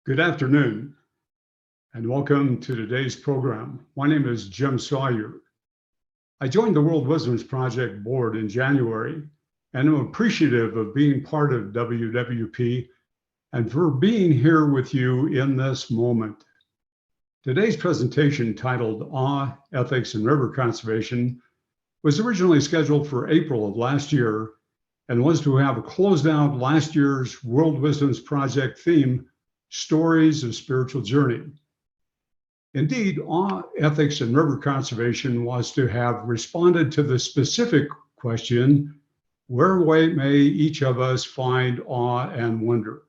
Good afternoon, and welcome to today's program. My name is Jim Sawyer. I joined the World Wisdoms Project board in January, and I'm appreciative of being part of WWP and for being here with you in this moment. Today's presentation, titled Awe, Ethics, and River Conservation, was originally scheduled for April of last year and was to have closed out last year's World Wisdoms Project theme, Stories of Spiritual Journey. Indeed, awe, ethics, and river conservation was to have responded to the specific question, where may each of us find awe and wonder?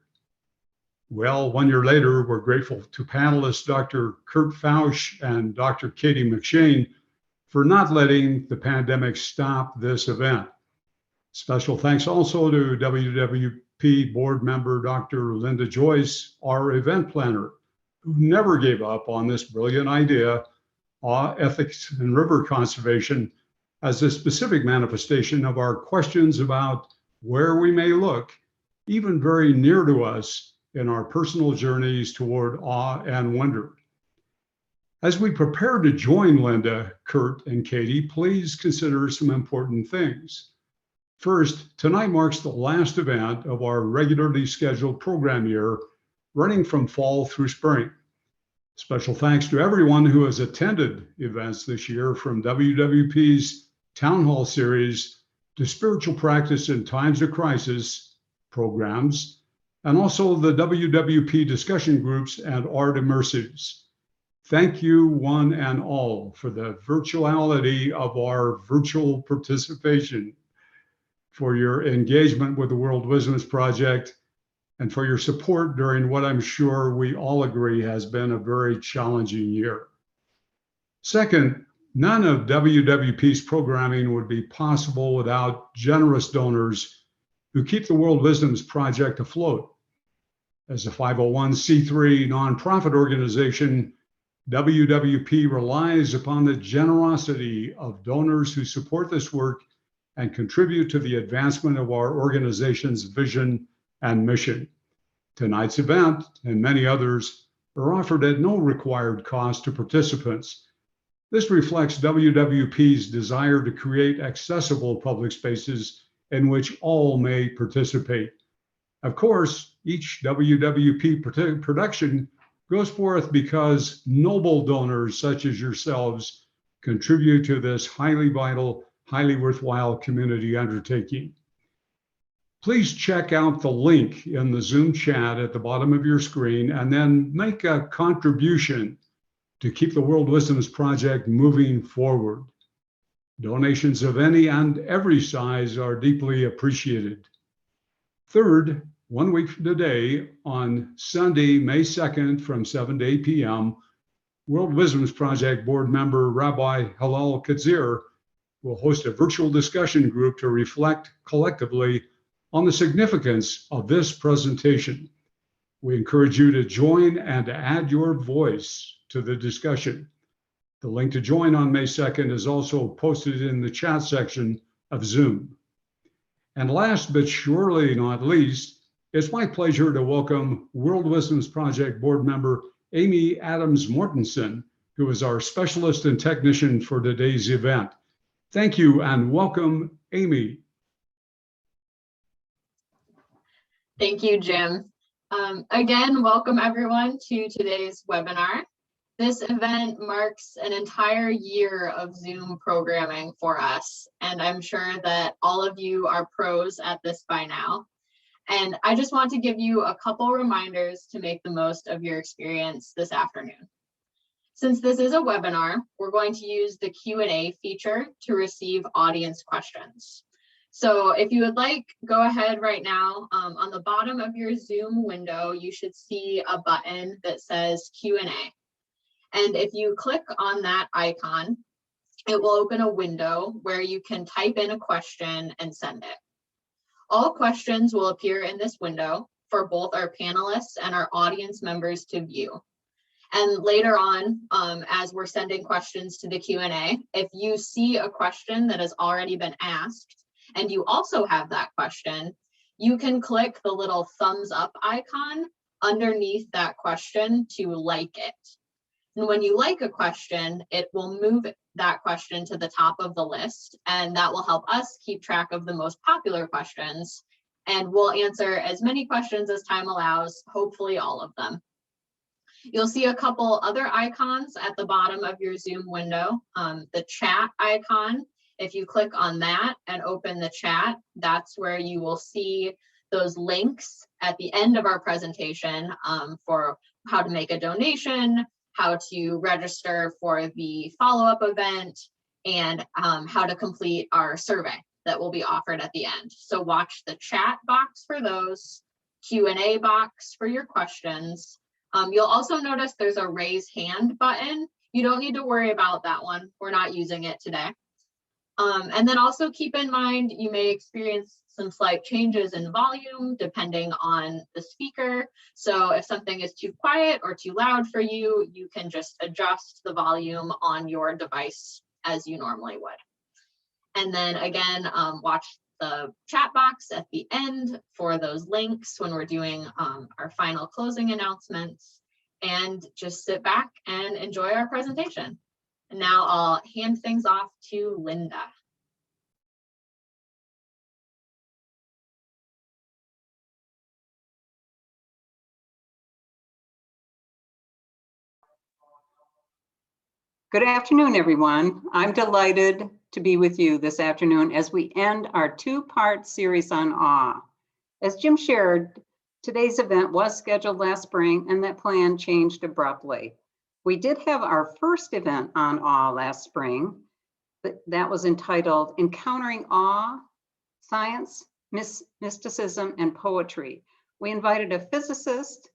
Well, 1 year later, we're grateful to panelists Dr. Kurt Fausch and Dr. Katie McShane for not letting the pandemic stop this event. Special thanks also to WWP board member Dr. Linda Joyce, our event planner, who never gave up on this brilliant idea, awe, ethics, and river conservation, as a specific manifestation of our questions about where we may look, even very near to us, in our personal journeys toward awe and wonder. As we prepare to join Linda, Kurt, and Katie, please consider some important things. First, tonight marks the last event of our regularly scheduled program year, running from fall through spring. Special thanks to everyone who has attended events this year, from WWP's Town Hall series to Spiritual Practice in Times of Crisis programs, and also the WWP discussion groups and art immersives. Thank you, one and all, for the virtuality of our virtual participation, for your engagement with the World Wisdoms Project, and for your support during what I'm sure we all agree has been a very challenging year. Second, none of WWP's programming would be possible without generous donors who keep the World Wisdoms Project afloat. As a 501c3 nonprofit organization, WWP relies upon the generosity of donors who support this work and contribute to the advancement of our organization's vision and mission. Tonight's event and many others are offered at no required cost to participants. This reflects WWP's desire to create accessible public spaces in which all may participate. Of course, each WWP production goes forth because noble donors such as yourselves contribute to this highly vital, highly worthwhile community undertaking. Please check out the link in the Zoom chat at the bottom of your screen and then make a contribution to keep the World Wisdoms Project moving forward. Donations of any and every size are deeply appreciated. Third, 1 week from today, on Sunday, May 2nd from 7 to 8 p.m., World Wisdoms Project board member Rabbi Hillel Katzir will host a virtual discussion group to reflect collectively on the significance of this presentation. We encourage you to join and to add your voice to the discussion. The link to join on May 2nd is also posted in the chat section of Zoom. And last but surely not least, it's my pleasure to welcome World Wisdoms Project board member Amy Adams Mortensen, who is our specialist and technician for today's event. Thank you and welcome, Amy. Thank you, Jim. Again, welcome everyone to today's webinar. This event marks an entire year of Zoom programming for us, and I'm sure that all of you are pros at this by now. And I just want to give you a couple reminders to make the most of your experience this afternoon. Since this is a webinar, we're going to use the Q&A feature to receive audience questions. So if you would like, go ahead right now. On the bottom of your Zoom window, you should see a button that says Q&A. And if you click on that icon, it will open a window where you can type in a question and send it. All questions will appear in this window for both our panelists and our audience members to view. And later on, as we're sending questions to the Q&A, if you see a question that has already been asked, and you also have that question, you can click the little thumbs up icon underneath that question to like it. And when you like a question, it will move that question to the top of the list, and that will help us keep track of the most popular questions. And we'll answer as many questions as time allows, hopefully all of them. You'll see a couple other icons at the bottom of your Zoom window. The chat icon, if you click on that and open the chat, that's where you will see those links at the end of our presentation for how to make a donation, how to register for the follow-up event, and how to complete our survey that will be offered at the end. So watch the chat box for those, Q&A box for your questions. You'll also notice there's a raise hand button. You don't need to worry about that one. We're not using it today. And then also keep in mind, you may experience some slight changes in volume depending on the speaker. So if something is too quiet or too loud for you, you can just adjust the volume on your device as you normally would. And then again, watch the chat box at the end for those links when we're doing our final closing announcements, and just sit back and enjoy our presentation. And now I'll hand things off to Linda. Good afternoon, everyone. I'm delighted to be with you this afternoon as we end our two-part series on awe. As Jim shared, today's event was scheduled last spring and that plan changed abruptly. We did have our first event on awe last spring. That was entitled Encountering Awe, Science, Mysticism, and Poetry. We invited a physicist,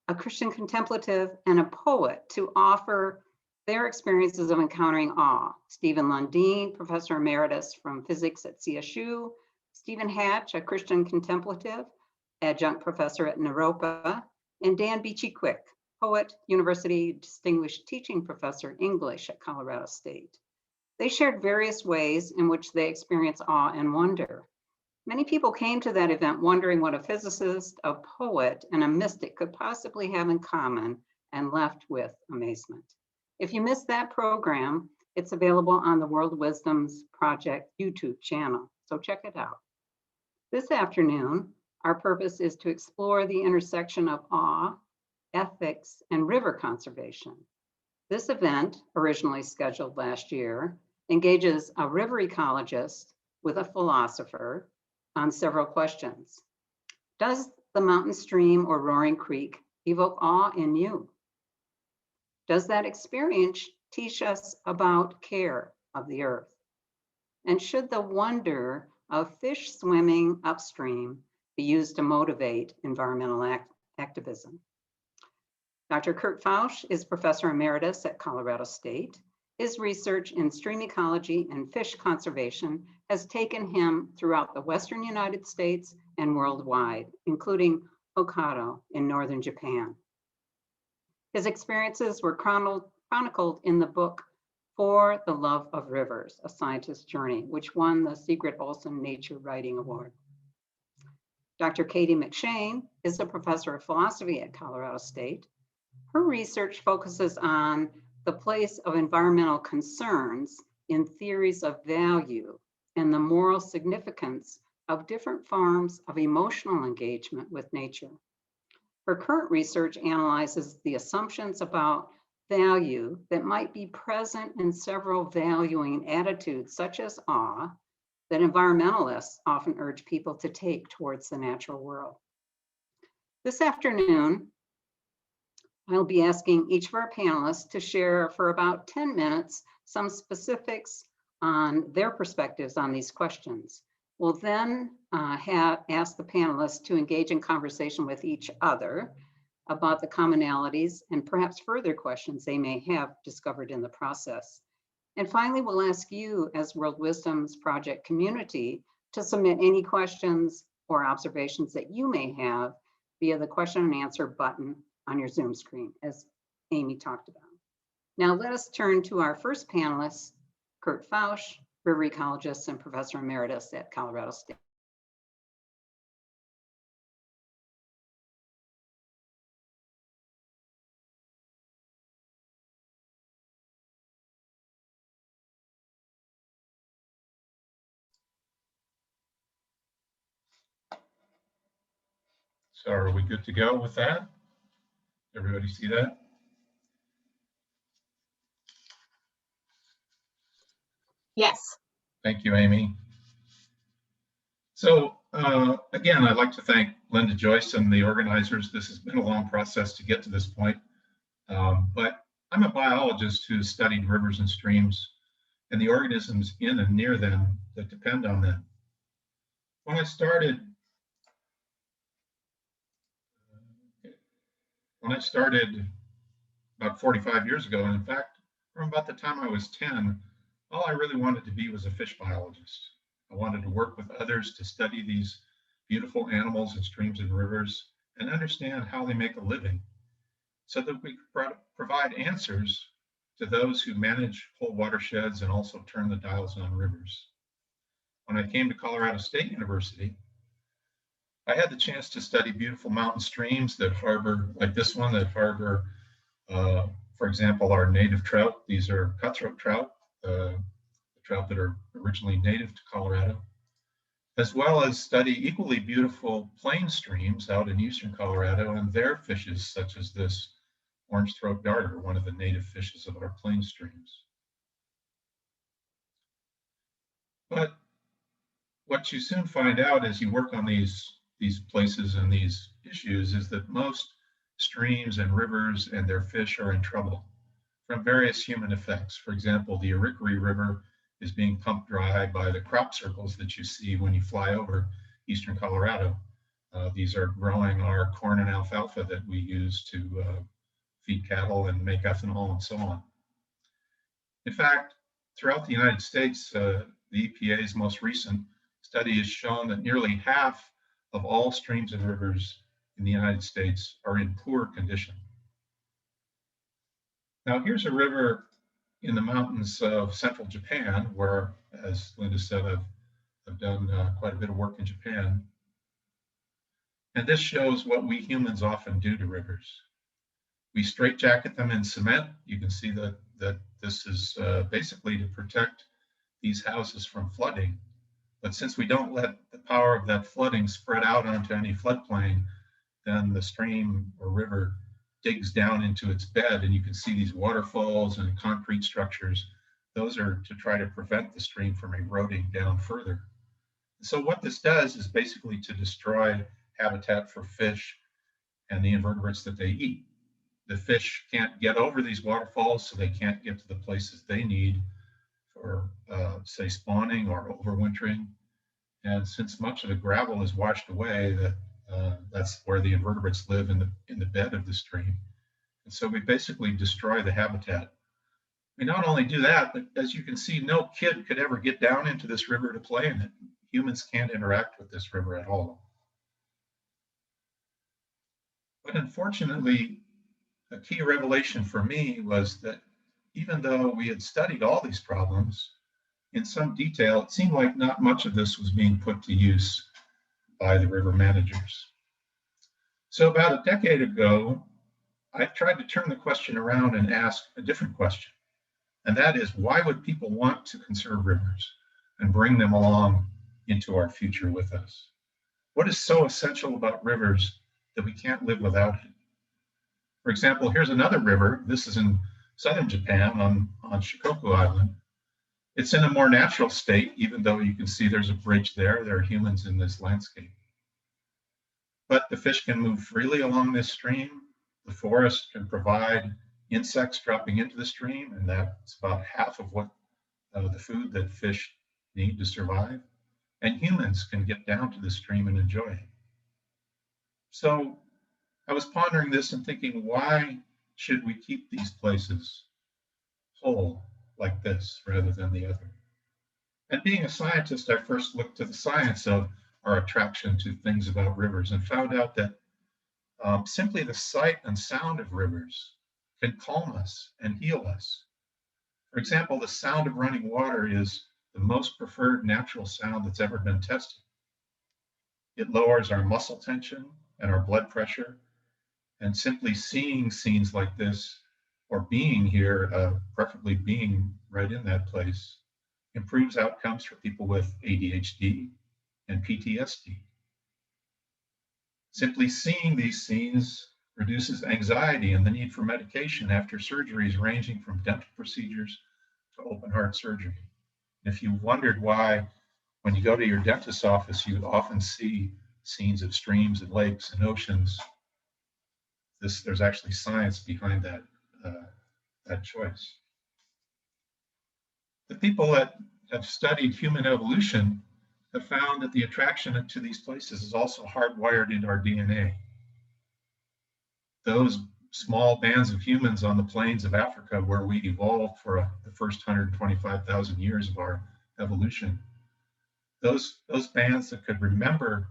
a Christian contemplative, and a poet to offer their experiences of encountering awe. Stephen Lundeen, Professor Emeritus from Physics at CSU, Stephen Hatch, a Christian contemplative, Adjunct Professor at Naropa, and Dan Beachy-Quick, poet, University Distinguished Teaching Professor, English at Colorado State. They shared various ways in which they experience awe and wonder. Many people came to that event wondering what a physicist, a poet, and a mystic could possibly have in common, and left with amazement. If you missed that program, it's available on the World Wisdoms Project YouTube channel, so check it out. This afternoon, our purpose is to explore the intersection of awe, ethics, and river conservation. This event, originally scheduled last year, engages a river ecologist with a philosopher on several questions. Does the mountain stream or roaring creek evoke awe in you? Does that experience teach us about care of the earth? And should the wonder of fish swimming upstream be used to motivate environmental activism? Dr. Kurt Fausch is Professor Emeritus at Colorado State. His research in stream ecology and fish conservation has taken him throughout the Western United States and worldwide, including Hokkaido in northern Japan. His experiences were chronicled in the book For the Love of Rivers, A Scientist's Journey, which won the Sigrid Olson Nature Writing Award. Dr. Katie McShane is a professor of philosophy at Colorado State. Her research focuses on the place of environmental concerns in theories of value and the moral significance of different forms of emotional engagement with nature. Her current research analyzes the assumptions about value that might be present in several valuing attitudes, such as awe, that environmentalists often urge people to take towards the natural world. This afternoon, I'll be asking each of our panelists to share for about 10 minutes some specifics on their perspectives on these questions. We'll then ask the panelists to engage in conversation with each other about the commonalities and perhaps further questions they may have discovered in the process. And finally, we'll ask you as World Wisdoms Project community to submit any questions or observations that you may have via the question and answer button on your Zoom screen, as Amy talked about. Now let us turn to our first panelist, Kurt Fausch, river ecologist and professor emeritus at Colorado State. So are we good to go with that? Everybody see that? Yes. Thank you, Amy. So again, I'd like to thank Linda Joyce and the organizers. This has been a long process to get to this point, but I'm a biologist who studied rivers and streams and the organisms in and near them that depend on them. When I started about 45 years ago, and in fact, from about the time I was 10, all I really wanted to be was a fish biologist. I wanted to work with others to study these beautiful animals and streams and rivers and understand how they make a living so that we could provide answers to those who manage whole watersheds and also turn the dials on rivers. When I came to Colorado State University, I had the chance to study beautiful mountain streams that harbor, like this one, that harbor, for example, our native trout. These are cutthroat trout, the trout that are originally native to Colorado, as well as study equally beautiful plain streams out in eastern Colorado and their fishes, such as this orange-throat darter, one of the native fishes of our plain streams. But what you soon find out as you work on these places and these issues is that most streams and rivers and their fish are in trouble from various human effects. For example, the Arickaree River is being pumped dry by the crop circles that you see when you fly over eastern Colorado. These are growing our corn and alfalfa that we use to feed cattle and make ethanol and so on. In fact, throughout the United States, the EPA's most recent study has shown that nearly half of all streams and rivers in the United States are in poor condition. Now here's a river in the mountains of central Japan, where, as Linda said, I've done quite a bit of work in Japan. And this shows what we humans often do to rivers. We straitjacket them in cement. You can see that this is basically to protect these houses from flooding. But since we don't let the power of that flooding spread out onto any floodplain, then the stream or river digs down into its bed, and you can see these waterfalls and concrete structures. Those are to try to prevent the stream from eroding down further. So what this does is basically to destroy habitat for fish and the invertebrates that they eat. The fish can't get over these waterfalls, so they can't get to the places they need for, say, spawning or overwintering. And since much of the gravel is washed away, that's where the invertebrates live, in the bed of the stream. And so we basically destroy the habitat. We not only do that, but as you can see, no kid could ever get down into this river to play in it. Humans can't interact with this river at all. But unfortunately, a key revelation for me was that even though we had studied all these problems in some detail, it seemed like not much of this was being put to use by the river managers. So about a decade ago, I tried to turn the question around and ask a different question. And that is, why would people want to conserve rivers and bring them along into our future with us? What is so essential about rivers that we can't live without it? For example, here's another river. This is in southern Japan on Shikoku Island. It's in a more natural state, even though you can see there's a bridge there. There are humans in this landscape. But the fish can move freely along this stream. The forest can provide insects dropping into the stream, and that's about half of what the food that fish need to survive. And humans can get down to the stream and enjoy it. So I was pondering this and thinking, why should we keep these places whole like this rather than the other? And being a scientist, I first looked to the science of our attraction to things about rivers and found out that simply the sight and sound of rivers can calm us and heal us. For example, the sound of running water is the most preferred natural sound that's ever been tested. It lowers our muscle tension and our blood pressure. And simply seeing scenes like this, or being here, preferably being right in that place, improves outcomes for people with ADHD and PTSD. Simply seeing these scenes reduces anxiety and the need for medication after surgeries ranging from dental procedures to open heart surgery. And if you wondered why, when you go to your dentist's office, you often see scenes of streams and lakes and oceans, there's actually science behind that choice. The people that have studied human evolution have found that the attraction to these places is also hardwired into our DNA. Those small bands of humans on the plains of Africa, where we evolved for the first 125,000 years of our evolution, those bands that could remember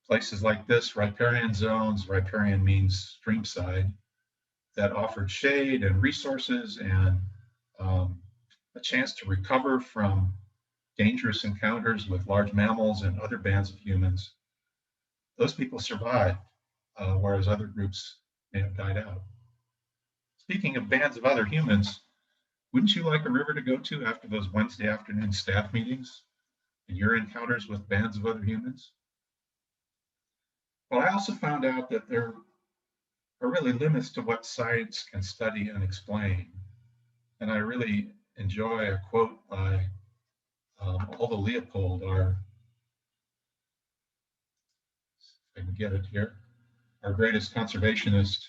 places like this, riparian zones, riparian means streamside, that offered shade and resources and a chance to recover from dangerous encounters with large mammals and other bands of humans. Those people survived, whereas other groups may have died out. Speaking of bands of other humans, wouldn't you like a river to go to after those Wednesday afternoon staff meetings and your encounters with bands of other humans? Well, I also found out that there are really limits to what science can study and explain. And I really enjoy a quote by Alva Leopold, if I can get it here, our greatest conservationist,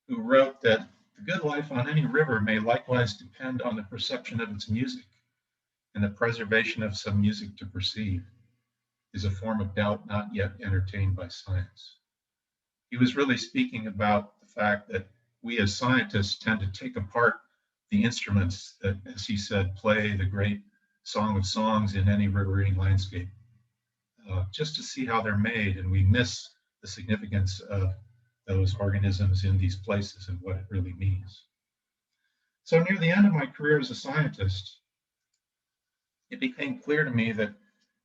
who wrote that the good life on any river may likewise depend on the perception of its music, and the preservation of some music to perceive is a form of doubt not yet entertained by science. He was really speaking about the fact that we as scientists tend to take apart the instruments that, as he said, play the great Song of Songs in any riverine landscape, just to see how they're made, and we miss the significance of those organisms in these places and what it really means. So near the end of my career as a scientist, it became clear to me that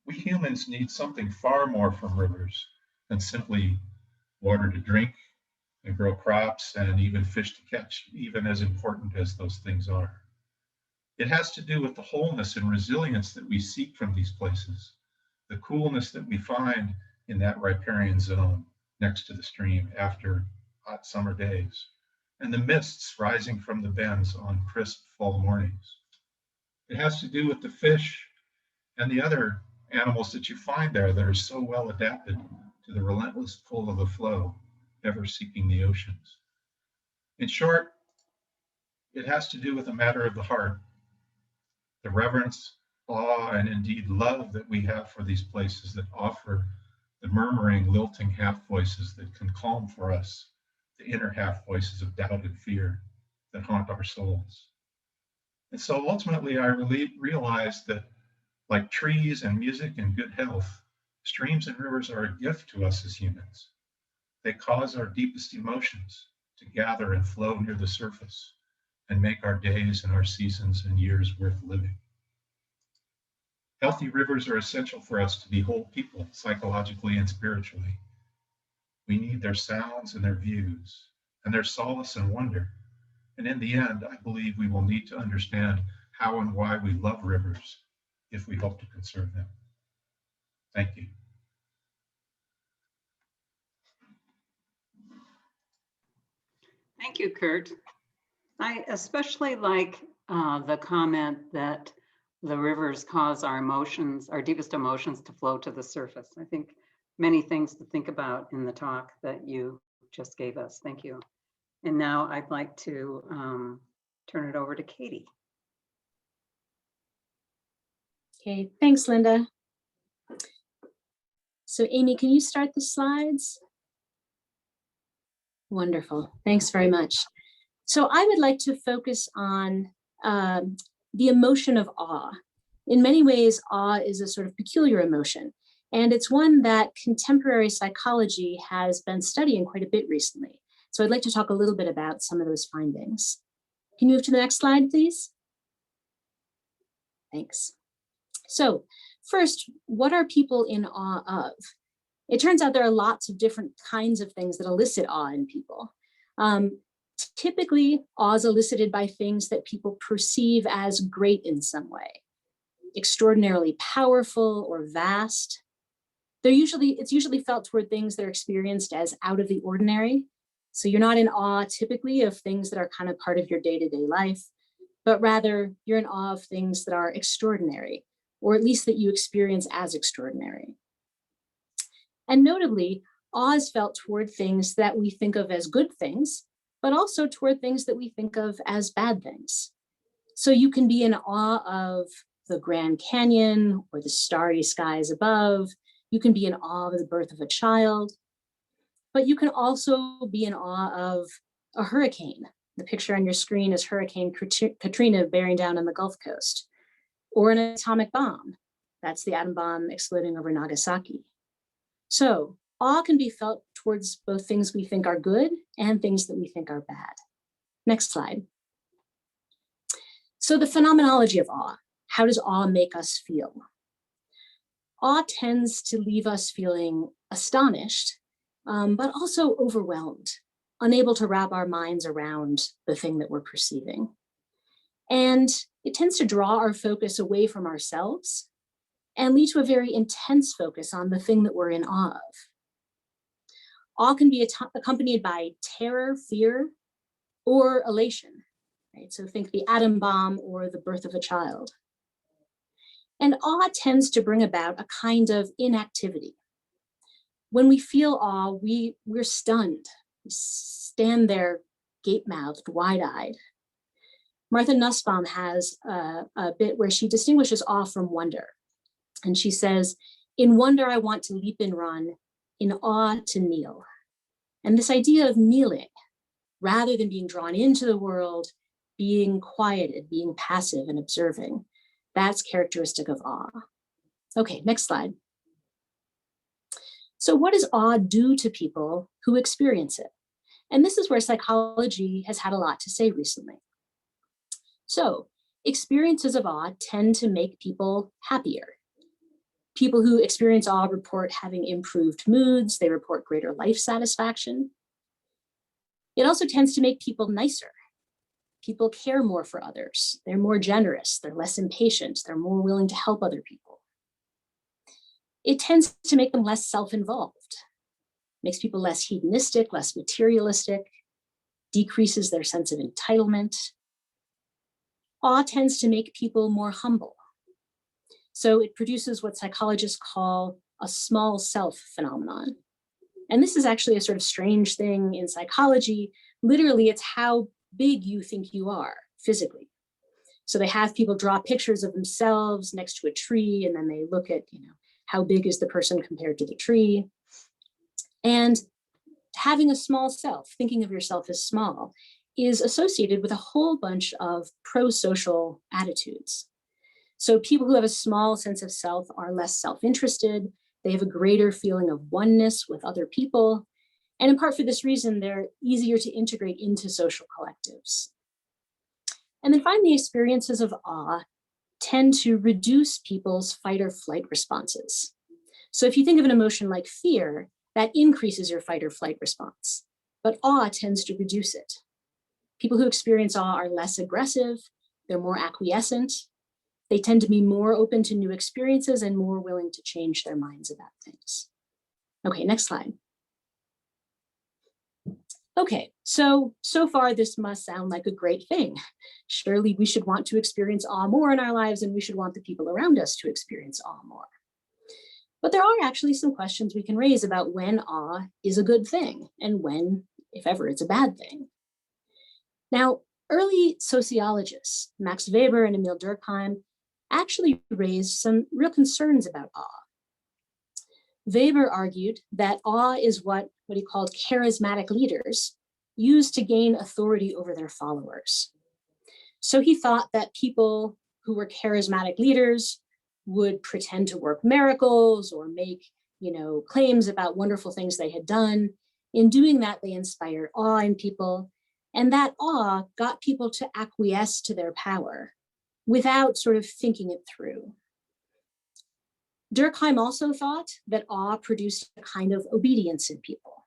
we humans need something far more from rivers than simply water to drink and grow crops and even fish to catch, even as important as those things are. It has to do with the wholeness and resilience that we seek from these places, the coolness that we find in that riparian zone next to the stream after hot summer days, and the mists rising from the bends on crisp fall mornings. It has to do with the fish and the other animals that you find there that are so well adapted to the relentless pull of the flow, ever seeking the oceans. In short, it has to do with a matter of the heart, the reverence, awe, and indeed love that we have for these places that offer the murmuring, lilting half voices that can calm for us the inner half voices of doubt and fear that haunt our souls. And so ultimately, I realized that, like trees and music and good health, streams and rivers are a gift to us as humans. They cause our deepest emotions to gather and flow near the surface and make our days and our seasons and years worth living. Healthy rivers are essential for us to be whole people, psychologically and spiritually. We need their sounds and their views, and their solace and wonder. And in the end, I believe we will need to understand how and why we love rivers if we hope to conserve them. Thank you. Thank you, Kurt. I especially like the comment that the rivers cause our emotions, our deepest emotions, to flow to the surface. I think many things to think about in the talk that you just gave us. Thank you. And now I'd like to turn it over to Katie. Okay, thanks, Linda. So Amy, can you start the slides? Wonderful, thanks very much. So I would like to focus on the emotion of awe. In many ways, awe is a sort of peculiar emotion, and it's one that contemporary psychology has been studying quite a bit recently. So I'd like to talk a little bit about some of those findings. Can you move to the next slide, please? Thanks. So first, what are people in awe of? It turns out there are lots of different kinds of things that elicit awe in people. Typically, awe is elicited by things that people perceive as great in some way, extraordinarily powerful or vast. It's usually felt toward things that are experienced as out of the ordinary. So you're not in awe typically of things that are kind of part of your day-to-day life, but rather you're in awe of things that are extraordinary, or at least that you experience as extraordinary. And notably, awe is felt toward things that we think of as good things, but also toward things that we think of as bad things. So you can be in awe of the Grand Canyon or the starry skies above. You can be in awe of the birth of a child, but you can also be in awe of a hurricane. The picture on your screen is Hurricane Katrina bearing down on the Gulf Coast, or an atomic bomb. That's the atom bomb exploding over Nagasaki. So awe can be felt towards both things we think are good and things that we think are bad. Next slide. So the phenomenology of awe. How does awe make us feel? Awe tends to leave us feeling astonished, but also overwhelmed, unable to wrap our minds around the thing that we're perceiving. And it tends to draw our focus away from ourselves and lead to a very intense focus on the thing that we're in awe of. Awe can be accompanied by terror, fear, or elation, right? So think the atom bomb or the birth of a child. And awe tends to bring about a kind of inactivity. When we feel awe, we're stunned. We stand there gape-mouthed, wide-eyed. Martha Nussbaum has a bit where she distinguishes awe from wonder. And she says, in wonder, I want to leap and run, in awe to kneel. And this idea of kneeling, rather than being drawn into the world, being quieted, being passive and observing, that's characteristic of awe. Okay, next slide. So what does awe do to people who experience it? And this is where psychology has had a lot to say recently. So experiences of awe tend to make people happier. People who experience awe report having improved moods. They report greater life satisfaction. It also tends to make people nicer. People care more for others. They're more generous. They're less impatient. They're more willing to help other people. It tends to make them less self-involved. Makes people less hedonistic, less materialistic, decreases their sense of entitlement. Awe tends to make people more humble. So it produces what psychologists call a small self phenomenon. And this is actually a sort of strange thing in psychology. Literally, it's how big you think you are physically. So they have people draw pictures of themselves next to a tree, and then they look at, how big is the person compared to the tree. And having a small self, thinking of yourself as small, is associated with a whole bunch of pro-social attitudes. So people who have a small sense of self are less self-interested. They have a greater feeling of oneness with other people. And in part for this reason, they're easier to integrate into social collectives. And then finally, experiences of awe tend to reduce people's fight or flight responses. So if you think of an emotion like fear, that increases your fight or flight response, but awe tends to reduce it. People who experience awe are less aggressive, they're more acquiescent, they tend to be more open to new experiences and more willing to change their minds about things. Okay, next slide. Okay, so far this must sound like a great thing. Surely we should want to experience awe more in our lives, and we should want the people around us to experience awe more. But there are actually some questions we can raise about when awe is a good thing and when, if ever, it's a bad thing. Now, early sociologists, Max Weber and Emil Durkheim, actually raised some real concerns about awe. Weber argued that awe is what he called charismatic leaders use to gain authority over their followers. So he thought that people who were charismatic leaders would pretend to work miracles or make, claims about wonderful things they had done. In doing that, they inspired awe in people, and that awe got people to acquiesce to their power without sort of thinking it through. Durkheim also thought that awe produced a kind of obedience in people.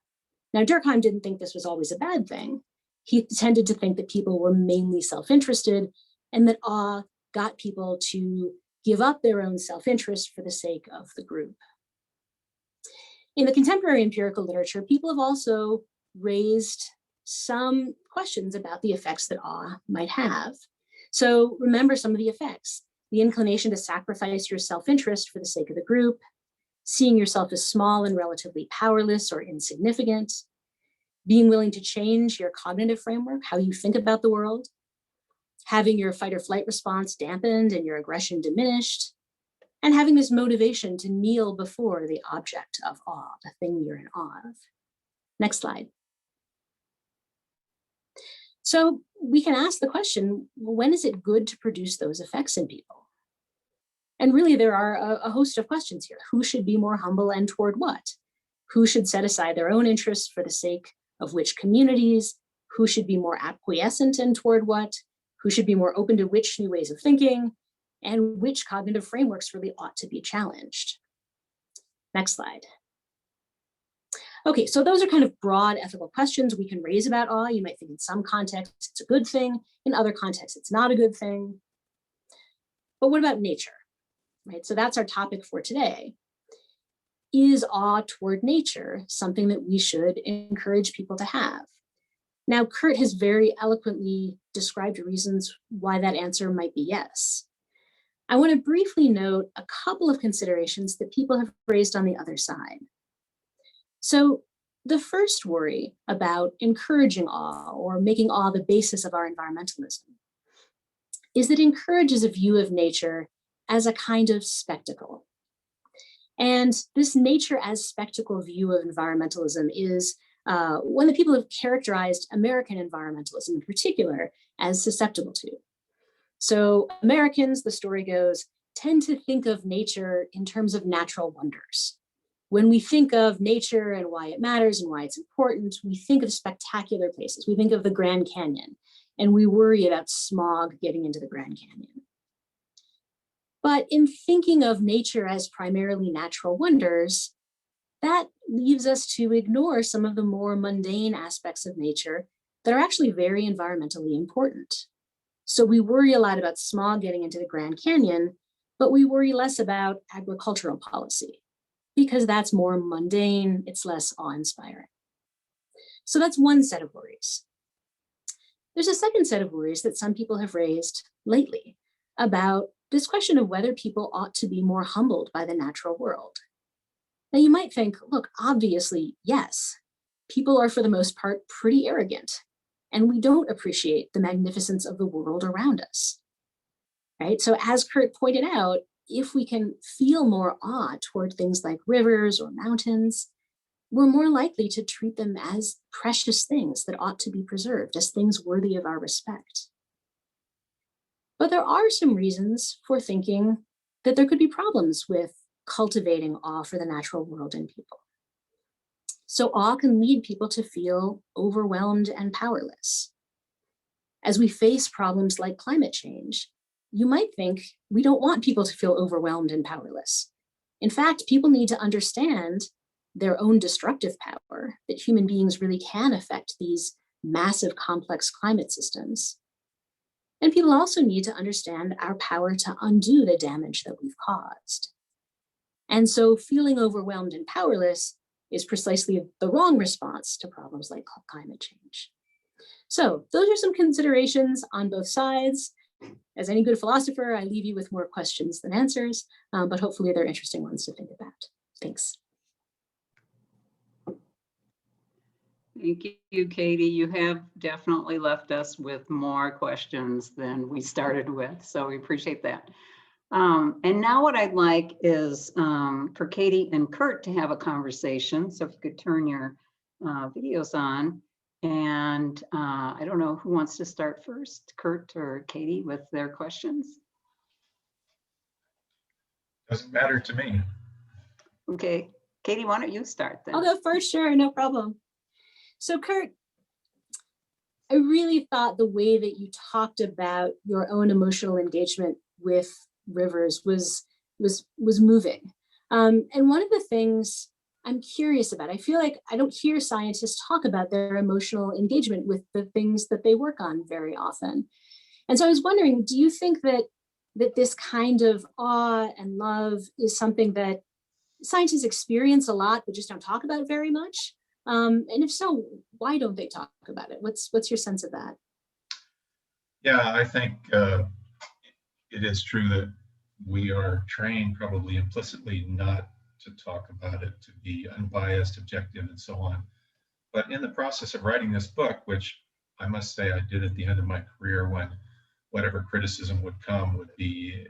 Now, Durkheim didn't think this was always a bad thing. He tended to think that people were mainly self-interested and that awe got people to give up their own self-interest for the sake of the group. In the contemporary empirical literature, people have also raised some questions about the effects that awe might have. So remember some of the effects: the inclination to sacrifice your self-interest for the sake of the group, seeing yourself as small and relatively powerless or insignificant, being willing to change your cognitive framework, how you think about the world, having your fight or flight response dampened and your aggression diminished, and having this motivation to kneel before the object of awe, the thing you're in awe of. Next slide. So we can ask the question, when is it good to produce those effects in people? And really, there are a host of questions here. Who should be more humble and toward what? Who should set aside their own interests for the sake of which communities? Who should be more acquiescent and toward what? Who should be more open to which new ways of thinking? And which cognitive frameworks really ought to be challenged? Next slide. Okay, so those are kind of broad ethical questions we can raise about awe. You might think in some contexts it's a good thing, in other contexts it's not a good thing. But what about nature? Right, so that's our topic for today. Is awe toward nature something that we should encourage people to have? Now, Kurt has very eloquently described reasons why that answer might be yes. I want to briefly note a couple of considerations that people have raised on the other side. So the first worry about encouraging awe or making awe the basis of our environmentalism is that it encourages a view of nature as a kind of spectacle. And this nature as spectacle view of environmentalism is one that people have characterized American environmentalism in particular as susceptible to. So Americans, the story goes, tend to think of nature in terms of natural wonders. When we think of nature and why it matters and why it's important, we think of spectacular places. We think of the Grand Canyon and we worry about smog getting into the Grand Canyon. But in thinking of nature as primarily natural wonders, that leaves us to ignore some of the more mundane aspects of nature that are actually very environmentally important. So we worry a lot about smog getting into the Grand Canyon, but we worry less about agricultural policy because that's more mundane, it's less awe-inspiring. So that's one set of worries. There's a second set of worries that some people have raised lately about this question of whether people ought to be more humbled by the natural world. Now you might think, look, obviously, yes, people are for the most part pretty arrogant, and we don't appreciate the magnificence of the world around us, right? So as Kurt pointed out, if we can feel more awe toward things like rivers or mountains, we're more likely to treat them as precious things that ought to be preserved, as things worthy of our respect. But there are some reasons for thinking that there could be problems with cultivating awe for the natural world in people. So awe can lead people to feel overwhelmed and powerless. As we face problems like climate change, you might think we don't want people to feel overwhelmed and powerless. In fact, people need to understand their own destructive power, that human beings really can affect these massive complex climate systems. And people also need to understand our power to undo the damage that we've caused. And so feeling overwhelmed and powerless is precisely the wrong response to problems like climate change. So those are some considerations on both sides. As any good philosopher, I leave you with more questions than answers, but hopefully they're interesting ones to think about. Thanks. Thank you, Katie. You have definitely left us with more questions than we started with, so we appreciate that. And now what I'd like is for Katie and Kurt to have a conversation. So if you could turn your videos on. And I don't know who wants to start first, Kurt or Katie, with their questions. Doesn't matter to me. Okay, Katie, why don't you start then? I'll go first, sure, no problem. So Kurt, I really thought the way that you talked about your own emotional engagement with rivers was moving. And one of the things I'm curious about, I feel like I don't hear scientists talk about their emotional engagement with the things that they work on very often. And so I was wondering, do you think that this kind of awe and love is something that scientists experience a lot, but just don't talk about very much? And if so, why don't they talk about it? What's your sense of that? Yeah, I think it is true that we are trained probably implicitly not to talk about it, to be unbiased, objective, and so on. But in the process of writing this book, which I must say I did at the end of my career when whatever criticism would come would be,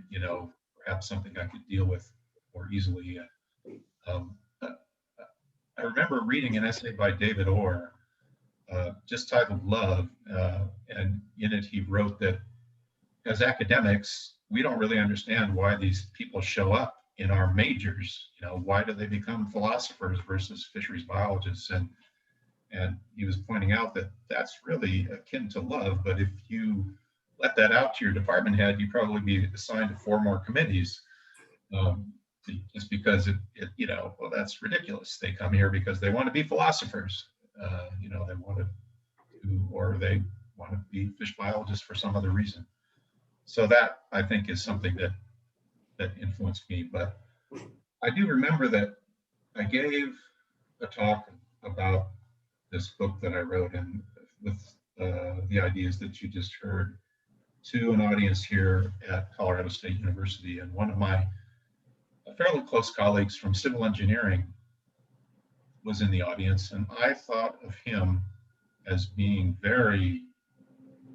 perhaps something I could deal with more easily. I remember reading an essay by David Orr, just titled Love, and in it he wrote that as academics, we don't really understand why these people show up in our majors. Why do they become philosophers versus fisheries biologists? And he was pointing out that that's really akin to love, but if you let that out to your department head, you'd probably be assigned to 4 more committees. Just because well, that's ridiculous. They come here because they want to be philosophers, they want to or they want to be fish biologists for some other reason. So that, I think, is something that influenced me. But I do remember that I gave a talk about this book that I wrote, and with the ideas that you just heard, to an audience here at Colorado State University. And one of my fairly close colleagues from civil engineering was in the audience, and I thought of him as being very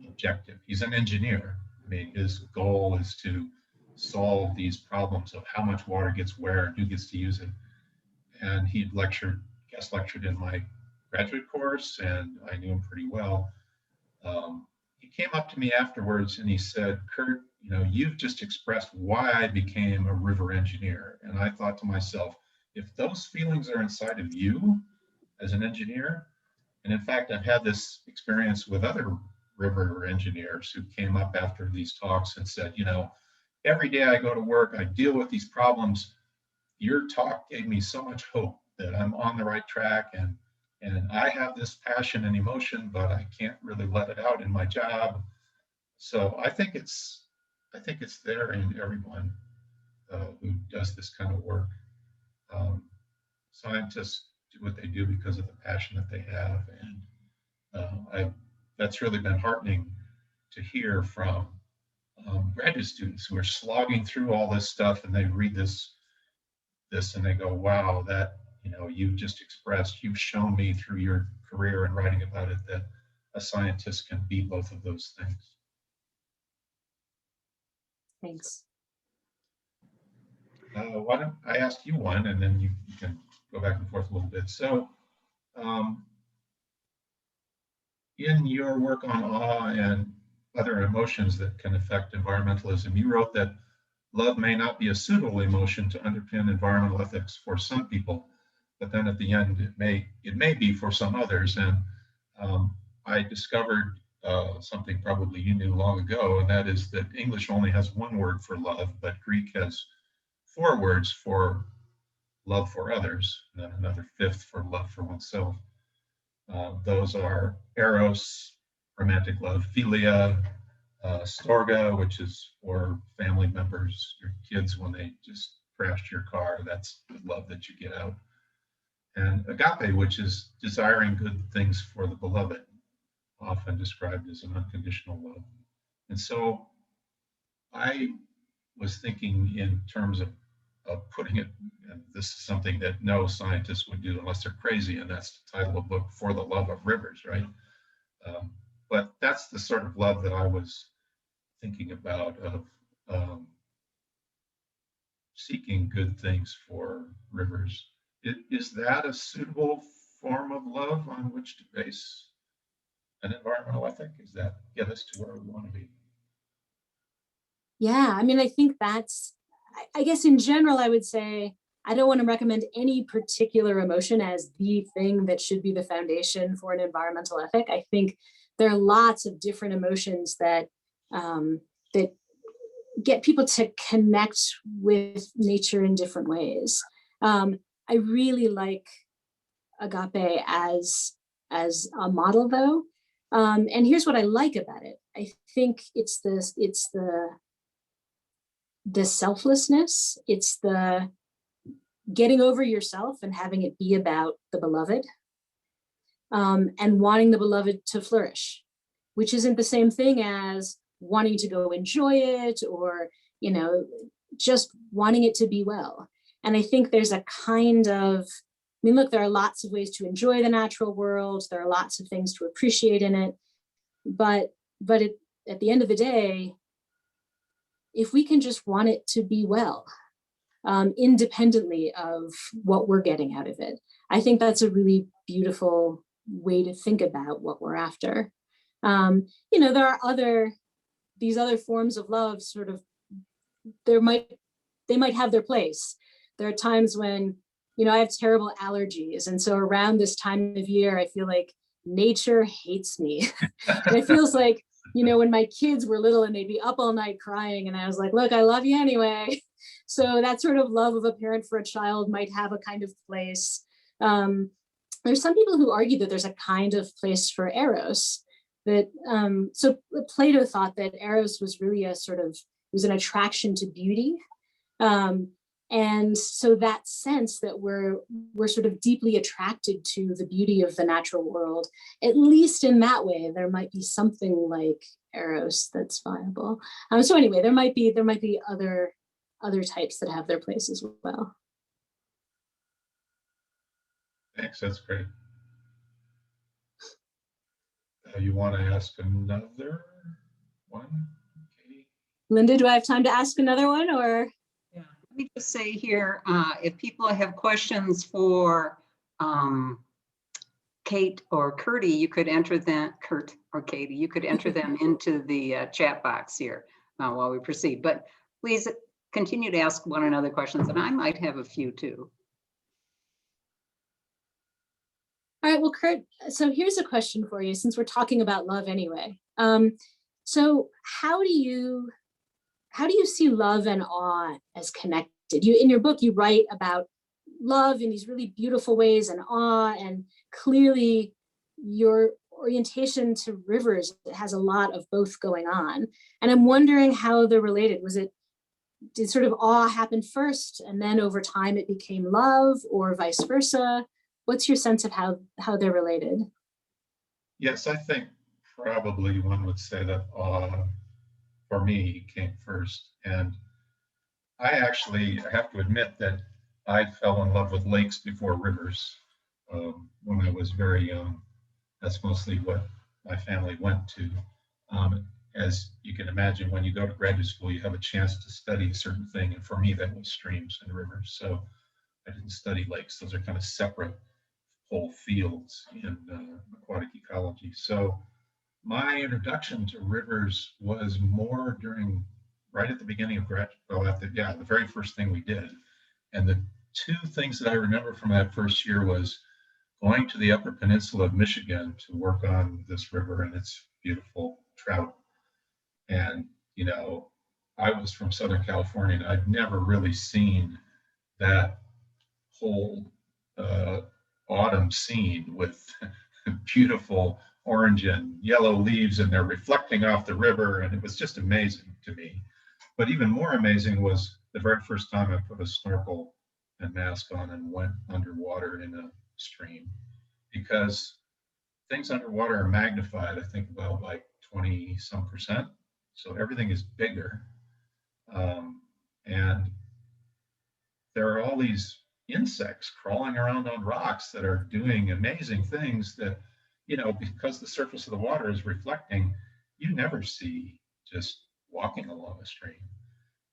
objective. He's an engineer. I mean, his goal is to solve these problems of how much water gets where and who gets to use it. And he'd guest lectured in my graduate course, and I knew him pretty well. He came up to me afterwards and he said, "Kurt, you've just expressed why I became a river engineer." And I thought to myself, if those feelings are inside of you as an engineer, and in fact, I've had this experience with other river engineers who came up after these talks and said, you know, every day I go to work, I deal with these problems. Your talk gave me so much hope that I'm on the right track, and I have this passion and emotion, but I can't really let it out in my job. So I think it's there in everyone who does this kind of work. Scientists do what they do because of the passion that they have, and that's really been heartening to hear from graduate students who are slogging through all this stuff, and they read this and they go, wow, that, you know, you've just expressed, you've shown me through your career and writing about it that a scientist can be both of those things. Thanks. Why don't I ask you one, and then you can go back and forth a little bit. So in your work on awe and other emotions that can affect environmentalism, you wrote that love may not be a suitable emotion to underpin environmental ethics for some people, but then at the end, it may be for some others. And I discovered something probably you knew long ago, and that is that English only has one word for love, but Greek has 4 words for love for others, and then another 5th for love for oneself. Those are eros, romantic love, philia, storge, which is for family members, your kids when they just crashed your car, that's the love that you get out. And agape, which is desiring good things for the beloved, often described as an unconditional love. And so I was thinking in terms of putting it, and this is something that no scientist would do unless they're crazy, and that's the title of the book, For the Love of Rivers, right? But that's the sort of love that I was thinking about, of seeking good things for rivers. Is that a suitable form of love on which to base an environmental ethic? Does that get us to where we want to be? Yeah, I mean, I think that's, I guess in general, I would say, I don't want to recommend any particular emotion as the thing that should be the foundation for an environmental ethic. I think there are lots of different emotions that that get people to connect with nature in different ways. I really like agape as a model, though. And here's what I like about it. I think it's the selflessness. It's the getting over yourself and having it be about the beloved, and wanting the beloved to flourish, which isn't the same thing as wanting to go enjoy it, or, you know, just wanting it to be well. And I think there's a kind of, I mean, look, there are lots of ways to enjoy the natural world. There are lots of things to appreciate in it. But at the end of the day, if we can just want it to be well, independently of what we're getting out of it, I think that's a really beautiful way to think about what we're after. You know, there are these other forms of love, sort of, they might have their place. There are times when, you know, I have terrible allergies, and so around this time of year, I feel like nature hates me. And it feels like, you know, when my kids were little and they'd be up all night crying, and I was like, look, I love you anyway. So that sort of love of a parent for a child might have a kind of place. There's some people who argue that there's a kind of place for eros. That so Plato thought that eros was really a sort of, it was an attraction to beauty. And so that sense that we're sort of deeply attracted to the beauty of the natural world, at least in that way, there might be something like eros that's viable. So anyway, there might be other types that have their place as well. Thanks, that's great. You want to ask another one? Okay. Linda, do I have time to ask another one, or? Yeah. Let me just say here, if people have questions for Kate or Curdy, you could enter them, Kurt or Katie, you could enter them into the chat box here while we proceed. But please continue to ask one another questions, and I might have a few too. All right, well, Kurt, so here's a question for you, since we're talking about love anyway. So how do you see love and awe as connected? In your book, you write about love in these really beautiful ways and awe, and clearly your orientation to rivers has a lot of both going on. And I'm wondering how they're related. Did sort of awe happen first and then over time it became love, or vice versa? What's your sense of how they're related? Yes, I think probably one would say that awe for me came first. And I actually have to admit that I fell in love with lakes before rivers when I was very young. That's mostly what my family went to. As you can imagine, when you go to graduate school, you have a chance to study a certain thing. And for me, that was streams and rivers. So I didn't study lakes. Those are kind of separate whole fields in aquatic ecology. So my introduction to rivers was more right at the beginning of the very first thing we did. And the two things that I remember from that first year was going to the Upper Peninsula of Michigan to work on this river and its beautiful trout. And, I was from Southern California, and I'd never really seen that whole autumn scene with beautiful orange and yellow leaves, and they're reflecting off the river, and it was just amazing to me. But even more amazing was the very first time I put a snorkel and mask on and went underwater in a stream, because things underwater are magnified, I think about like 20-some%. So everything is bigger. And there are all these insects crawling around on rocks that are doing amazing things that, because the surface of the water is reflecting, you never see just walking along a stream.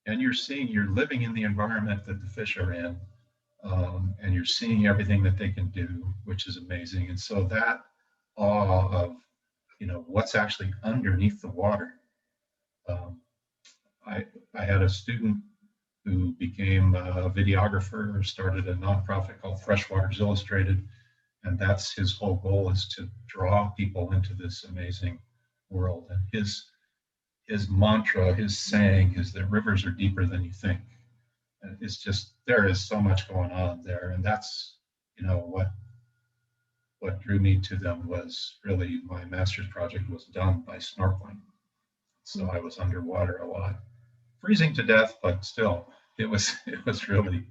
And you're living in the environment that the fish are in, and you're seeing everything that they can do, which is amazing. And so that awe of, what's actually underneath the water. I had a student who became a videographer, started a nonprofit called Freshwaters Illustrated. And that's his whole goal, is to draw people into this amazing world. And his mantra, his saying is that rivers are deeper than you think. And it's just, there is so much going on there. And that's, what drew me to them was really my master's project was done by snorkeling. So I was underwater a lot, freezing to death, but still, it was really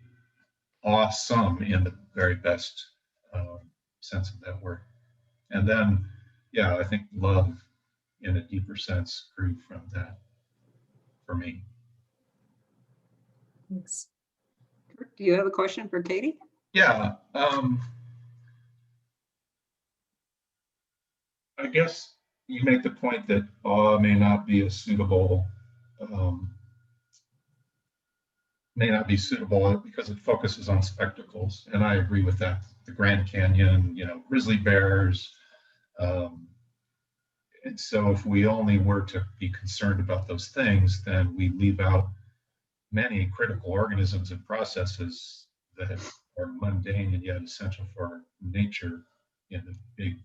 awesome in the very best sense of that word. And then, I think love in a deeper sense grew from that for me. Thanks. Do you have a question for Katie? Yeah. I guess you make the point that awe may not be suitable because it focuses on spectacles. And I agree with that. The Grand Canyon, grizzly bears. And so if we only were to be concerned about those things, then we leave out many critical organisms and processes that are mundane and yet essential for nature in the big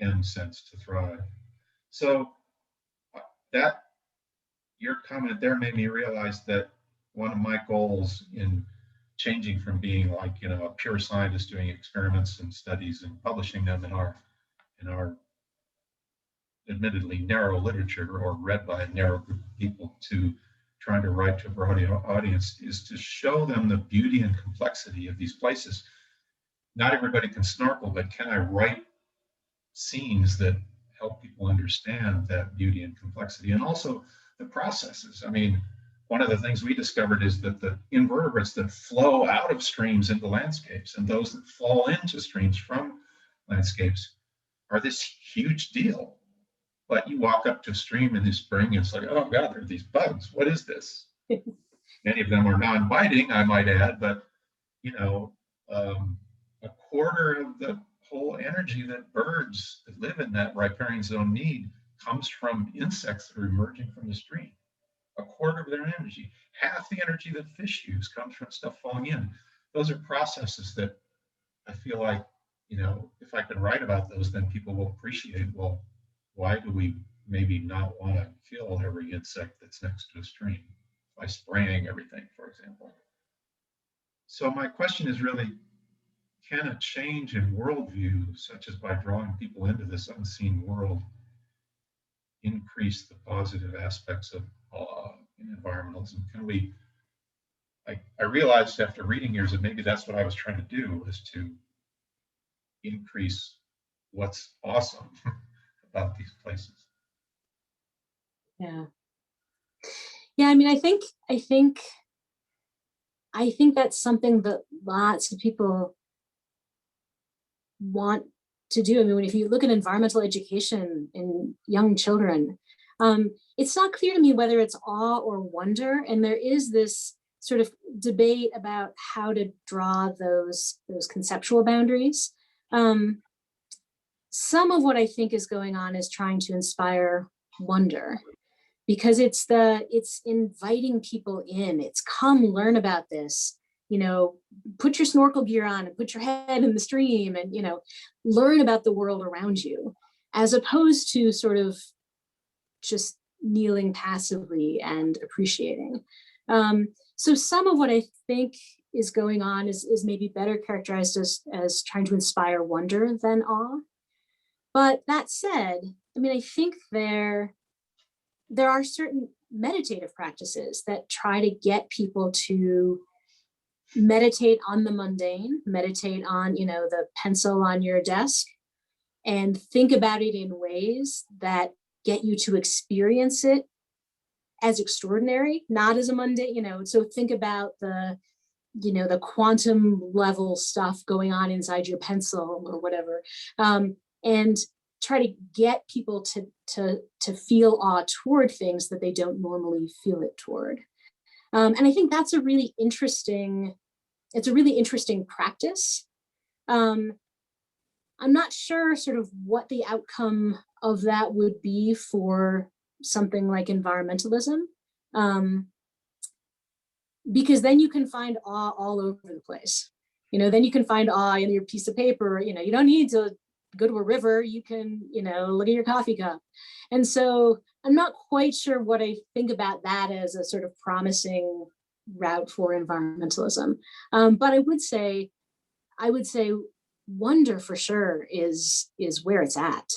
end sense to thrive. So that your comment there made me realize that one of my goals in changing from being like, a pure scientist doing experiments and studies and publishing them in our admittedly narrow literature or read by a narrow group of people to trying to write to a broad audience is to show them the beauty and complexity of these places. Not everybody can snorkel, but can I write scenes that help people understand that beauty and complexity, and also the processes? I mean, one of the things we discovered is that the invertebrates that flow out of streams into landscapes and those that fall into streams from landscapes are this huge deal. But you walk up to a stream in the spring and it's like, oh God, there are these bugs. What is this? Many of them are non-biting, I might add, but a quarter of the whole energy that birds that live in that riparian zone need comes from insects that are emerging from the stream. A quarter of their energy. Half the energy that fish use comes from stuff falling in. Those are processes that I feel like you know, if I could write about those, then people will appreciate, well, why do we maybe not want to kill every insect that's next to a stream by spraying everything, for example? So my question is really, can a change in worldview, such as by drawing people into this unseen world, increase the positive aspects of awe in environmentalism? Can we, I realized after reading yours that maybe that's what I was trying to do, was to increase what's awesome about these places. Yeah. Yeah, I mean, I think that's something that lots of people want to do. I mean, if you look at environmental education in young children, it's not clear to me whether it's awe or wonder. And there is this sort of debate about how to draw those conceptual boundaries. Some of what I think is going on is trying to inspire wonder, because it's inviting people in. It's come learn about this, you know, put your snorkel gear on and put your head in the stream and, you know, learn about the world around you, as opposed to sort of just kneeling passively and appreciating. So some of what I think is going on is maybe better characterized as trying to inspire wonder than awe. But that said, I mean, I think there are certain meditative practices that try to get people to meditate on the mundane, meditate on, you know, the pencil on your desk, and think about it in ways that get you to experience it as extraordinary, not as a mundane, you know. So think about the, you know, the quantum level stuff going on inside your pencil or whatever, and try to get people to feel awe toward things that they don't normally feel it toward. And I think that's a really interesting practice. I'm not sure sort of what the outcome of that would be for something like environmentalism, because then you can find awe all over the place. You know, then you can find awe in your piece of paper. You know, you don't need to go to a river, you can, you know, look at your coffee cup. And so I'm not quite sure what I think about that as a sort of promising route for environmentalism. But I would say wonder for sure is where it's at,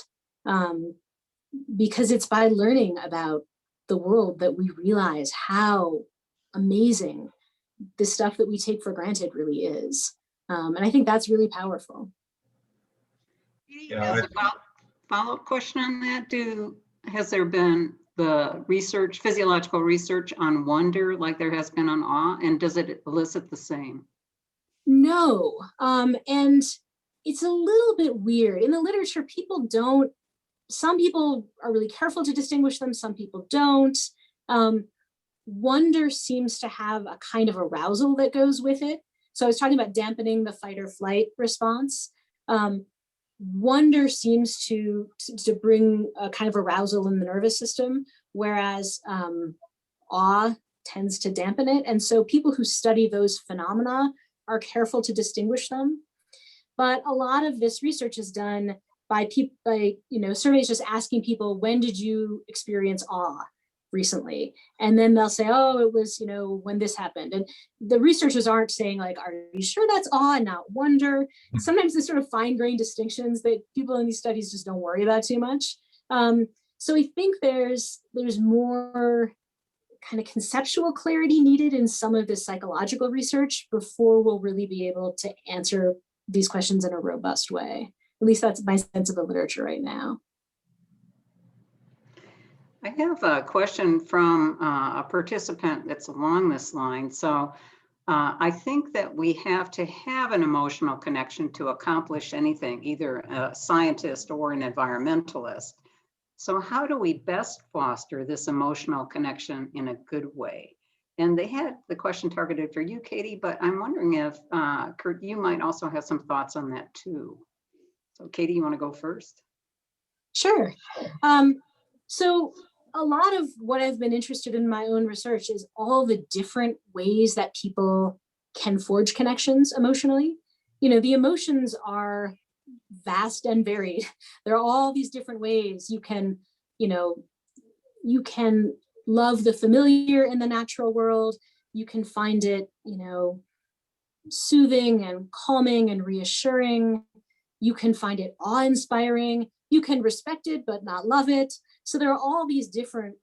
because it's by learning about the world that we realize how amazing the stuff that we take for granted really is. And I think that's really powerful. Yeah, As a follow-up question on that, has there been the research, physiological research on wonder like there has been on awe, and does it elicit the same? No, and it's a little bit weird. In the literature, some people are really careful to distinguish them, some people don't. Wonder seems to have a kind of arousal that goes with it. So I was talking about dampening the fight or flight response. Wonder seems to bring a kind of arousal in the nervous system, whereas awe tends to dampen it. And so people who study those phenomena are careful to distinguish them. But a lot of this research is done by you know, surveys just asking people, when did you experience awe recently? And then they'll say, oh, it was, you know, when this happened. And the researchers aren't saying like, are you sure that's awe and not wonder? Sometimes there's sort of fine-grained distinctions that people in these studies just don't worry about too much. So I think there's more kind of conceptual clarity needed in some of this psychological research before we'll really be able to answer these questions in a robust way. At least that's my sense of the literature right now. I have a question from a participant that's along this line. So I think that we have to have an emotional connection to accomplish anything, either a scientist or an environmentalist. So how do we best foster this emotional connection in a good way? And they had the question targeted for you, Katie, but I'm wondering if, Kurt, you might also have some thoughts on that too. So Katie, you want to go first? Sure. So a lot of what I've been interested in my own research is all the different ways that people can forge connections emotionally. You know, the emotions are vast and varied. There are all these different ways you can, you can love the familiar in the natural world. You can find it, soothing and calming and reassuring. You can find it awe-inspiring. You can respect it, but not love it. So there are all these different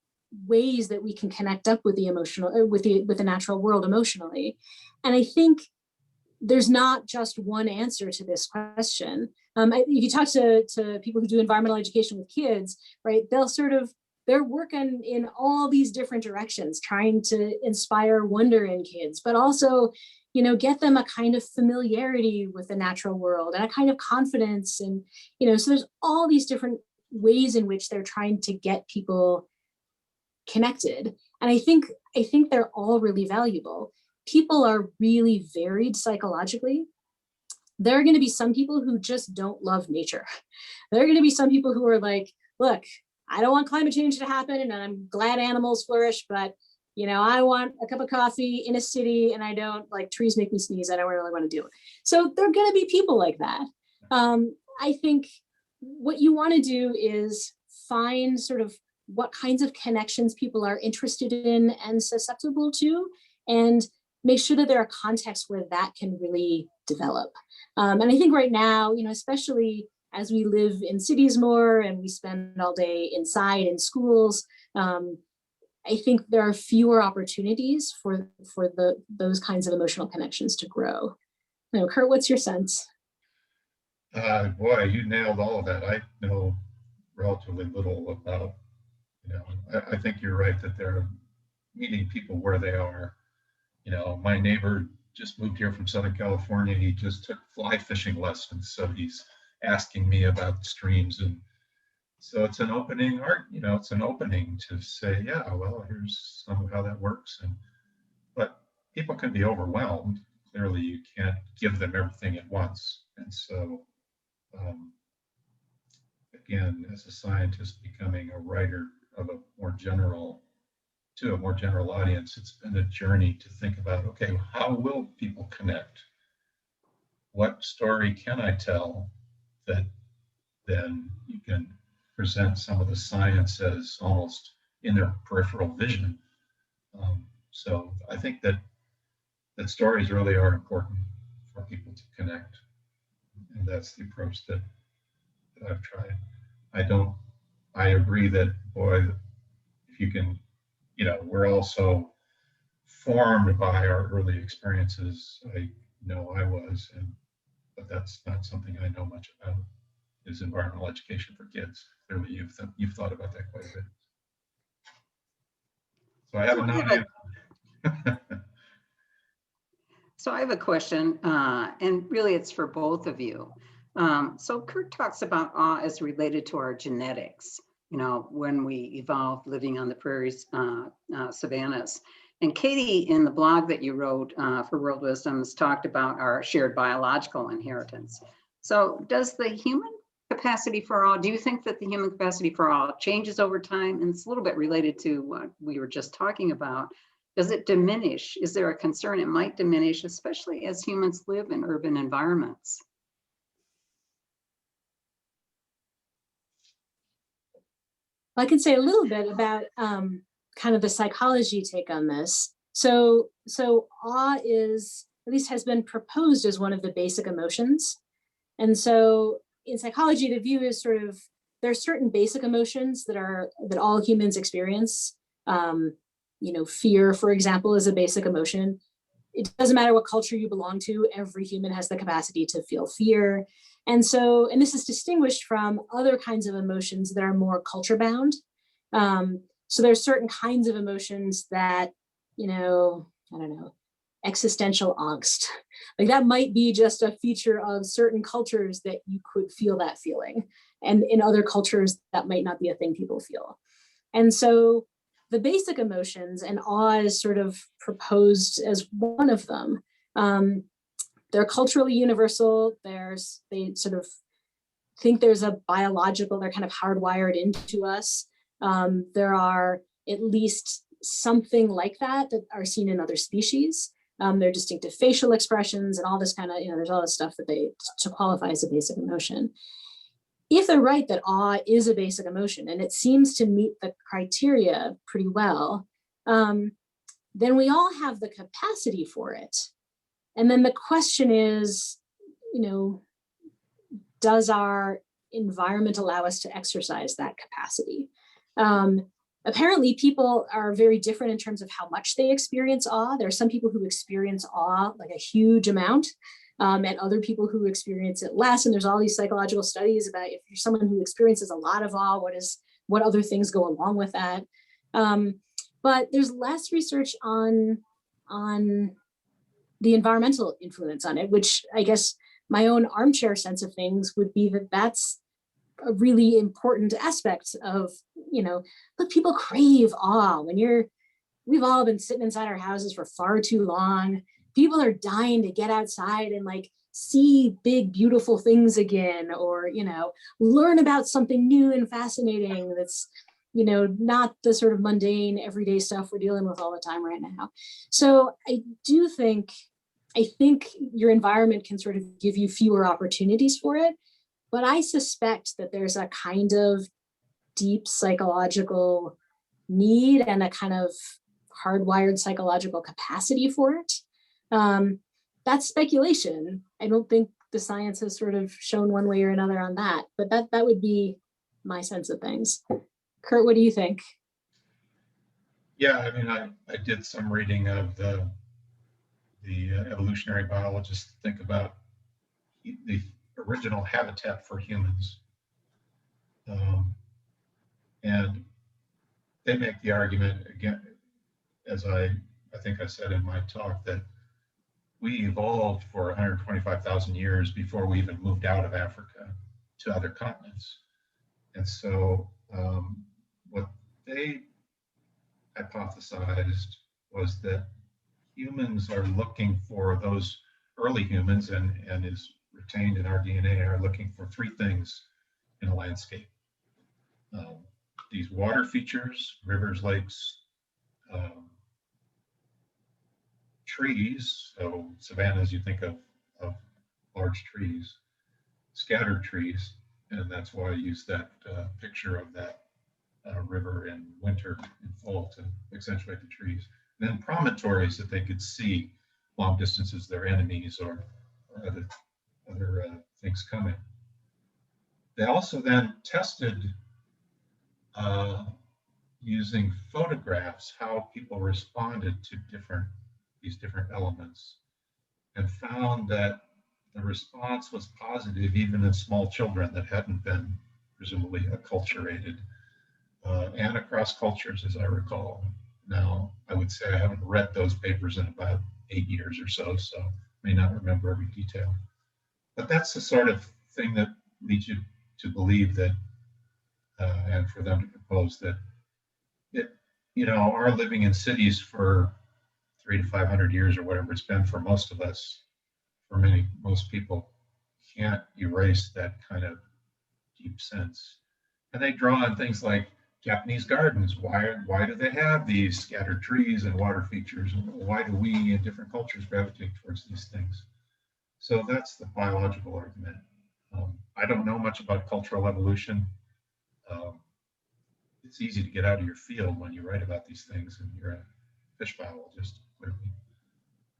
ways that we can connect up with the emotional, with the natural world emotionally. And I think there's not just one answer to this question. If you talk to people who do environmental education with kids, right, they're working in all these different directions, trying to inspire wonder in kids, but also, get them a kind of familiarity with the natural world and a kind of confidence. And, so there's all these different ways in which they're trying to get people connected. And I think they're all really valuable. People are really varied psychologically. There are going to be some people who just don't love nature. There are going to be some people who are like, look, I don't want climate change to happen and I'm glad animals flourish, but I want a cup of coffee in a city and I don't like trees make me sneeze. I don't really want to do it. So there are going to be people like that. I think what you want to do is find sort of what kinds of connections people are interested in and susceptible to, and make sure that there are contexts where that can really develop. And I think right now, especially as we live in cities more and we spend all day inside in schools, I think there are fewer opportunities for those kinds of emotional connections to grow. Kurt, what's your sense? Boy, you nailed all of that. I know relatively little about, I think you're right that they're meeting people where they are. My neighbor just moved here from Southern California. He just took fly fishing lessons. So he's asking me about streams. And so it's an opening it's an opening to say, yeah, well, here's some of how that works. But people can be overwhelmed. Clearly, you can't give them everything at once. And so, again, as a scientist becoming a writer of a more general audience, it's been a journey to think about, okay, how will people connect? What story can I tell that then you can present some of the science as almost in their peripheral vision? So I think that stories really are important for people to connect. And that's the approach that I've tried. I agree that, boy, if you can, we're also formed by our early experiences. I know I was, but that's not something I know much about, is environmental education for kids. Clearly, you've thought about that quite a bit. So I have a non-answer. So I have a question, and really it's for both of you. So Kurt talks about awe as related to our genetics, when we evolved living on the prairies, savannas. And Katie, in the blog that you wrote for World Wisdoms, talked about our shared biological inheritance. So does the human capacity for awe, do you think that the human capacity for awe changes over time? And it's a little bit related to what we were just talking about. Does it diminish? Is there a concern it might diminish, especially as humans live in urban environments? I can say a little bit about kind of the psychology take on this. So awe is, at least has been proposed as one of the basic emotions. And so in psychology, the view is sort of, there are certain basic emotions that all humans experience. Fear, for example, is a basic emotion. It doesn't matter what culture you belong to, every human has the capacity to feel fear. And this is distinguished from other kinds of emotions that are more culture bound. So there's certain kinds of emotions that, existential angst. Like that might be just a feature of certain cultures that you could feel that feeling. And in other cultures, that might not be a thing people feel. And so the basic emotions, and awe is sort of proposed as one of them. They're culturally universal. They sort of think there's a biological, they're kind of hardwired into us. There are at least something like that are seen in other species. their distinctive facial expressions and all this kind of, there's all this stuff that they to qualify as a basic emotion. If they're right that awe is a basic emotion and it seems to meet the criteria pretty well, then we all have the capacity for it. And then the question is, does our environment allow us to exercise that capacity? Apparently, people are very different in terms of how much they experience awe. There are some people who experience awe like a huge amount, and other people who experience it less. And there's all these psychological studies about if you're someone who experiences a lot of awe, what other things go along with that. But there's less research on the environmental influence on it, which I guess my own armchair sense of things would be that that's a really important aspect of, look, people crave awe we've all been sitting inside our houses for far too long. People are dying to get outside and see big, beautiful things again, or, learn about something new and fascinating that's, not the sort of mundane everyday stuff we're dealing with all the time right now. So I think your environment can sort of give you fewer opportunities for it, but I suspect that there's a kind of deep psychological need and a kind of hardwired psychological capacity for it. That's speculation. I don't think the science has sort of shown one way or another on that, but that would be my sense of things. Kurt, what do you think? Yeah, I mean, I did some reading of the evolutionary biologists think about the original habitat for humans. And they make the argument, again, as I think I said in my talk, that we evolved for 125,000 years before we even moved out of Africa to other continents. And so what they hypothesized was that humans are looking for those early humans, and is retained in our DNA, are looking for three things in a landscape. These water features, rivers, lakes, trees, so savannas, you think of large trees, scattered trees, and that's why I use that picture of that river in winter and fall to accentuate the trees. And then promontories that they could see long distances, their enemies or other things coming. They also then tested using photographs how people responded to these different elements, and found that the response was positive even in small children that hadn't been presumably acculturated, and across cultures, as I recall. Now, I would say I haven't read those papers in about 8 years or so may not remember every detail. But that's the sort of thing that leads you to believe that, and for them to propose that, our living in cities for 300 to 500 years or whatever it's been for most of us, most people can't erase that kind of deep sense. And they draw on things like Japanese gardens. Why do they have these scattered trees and water features? And why do we in different cultures gravitate towards these things? So that's the biological argument. I don't know much about cultural evolution. It's easy to get out of your field when you write about these things and you're a fish biologist, clearly.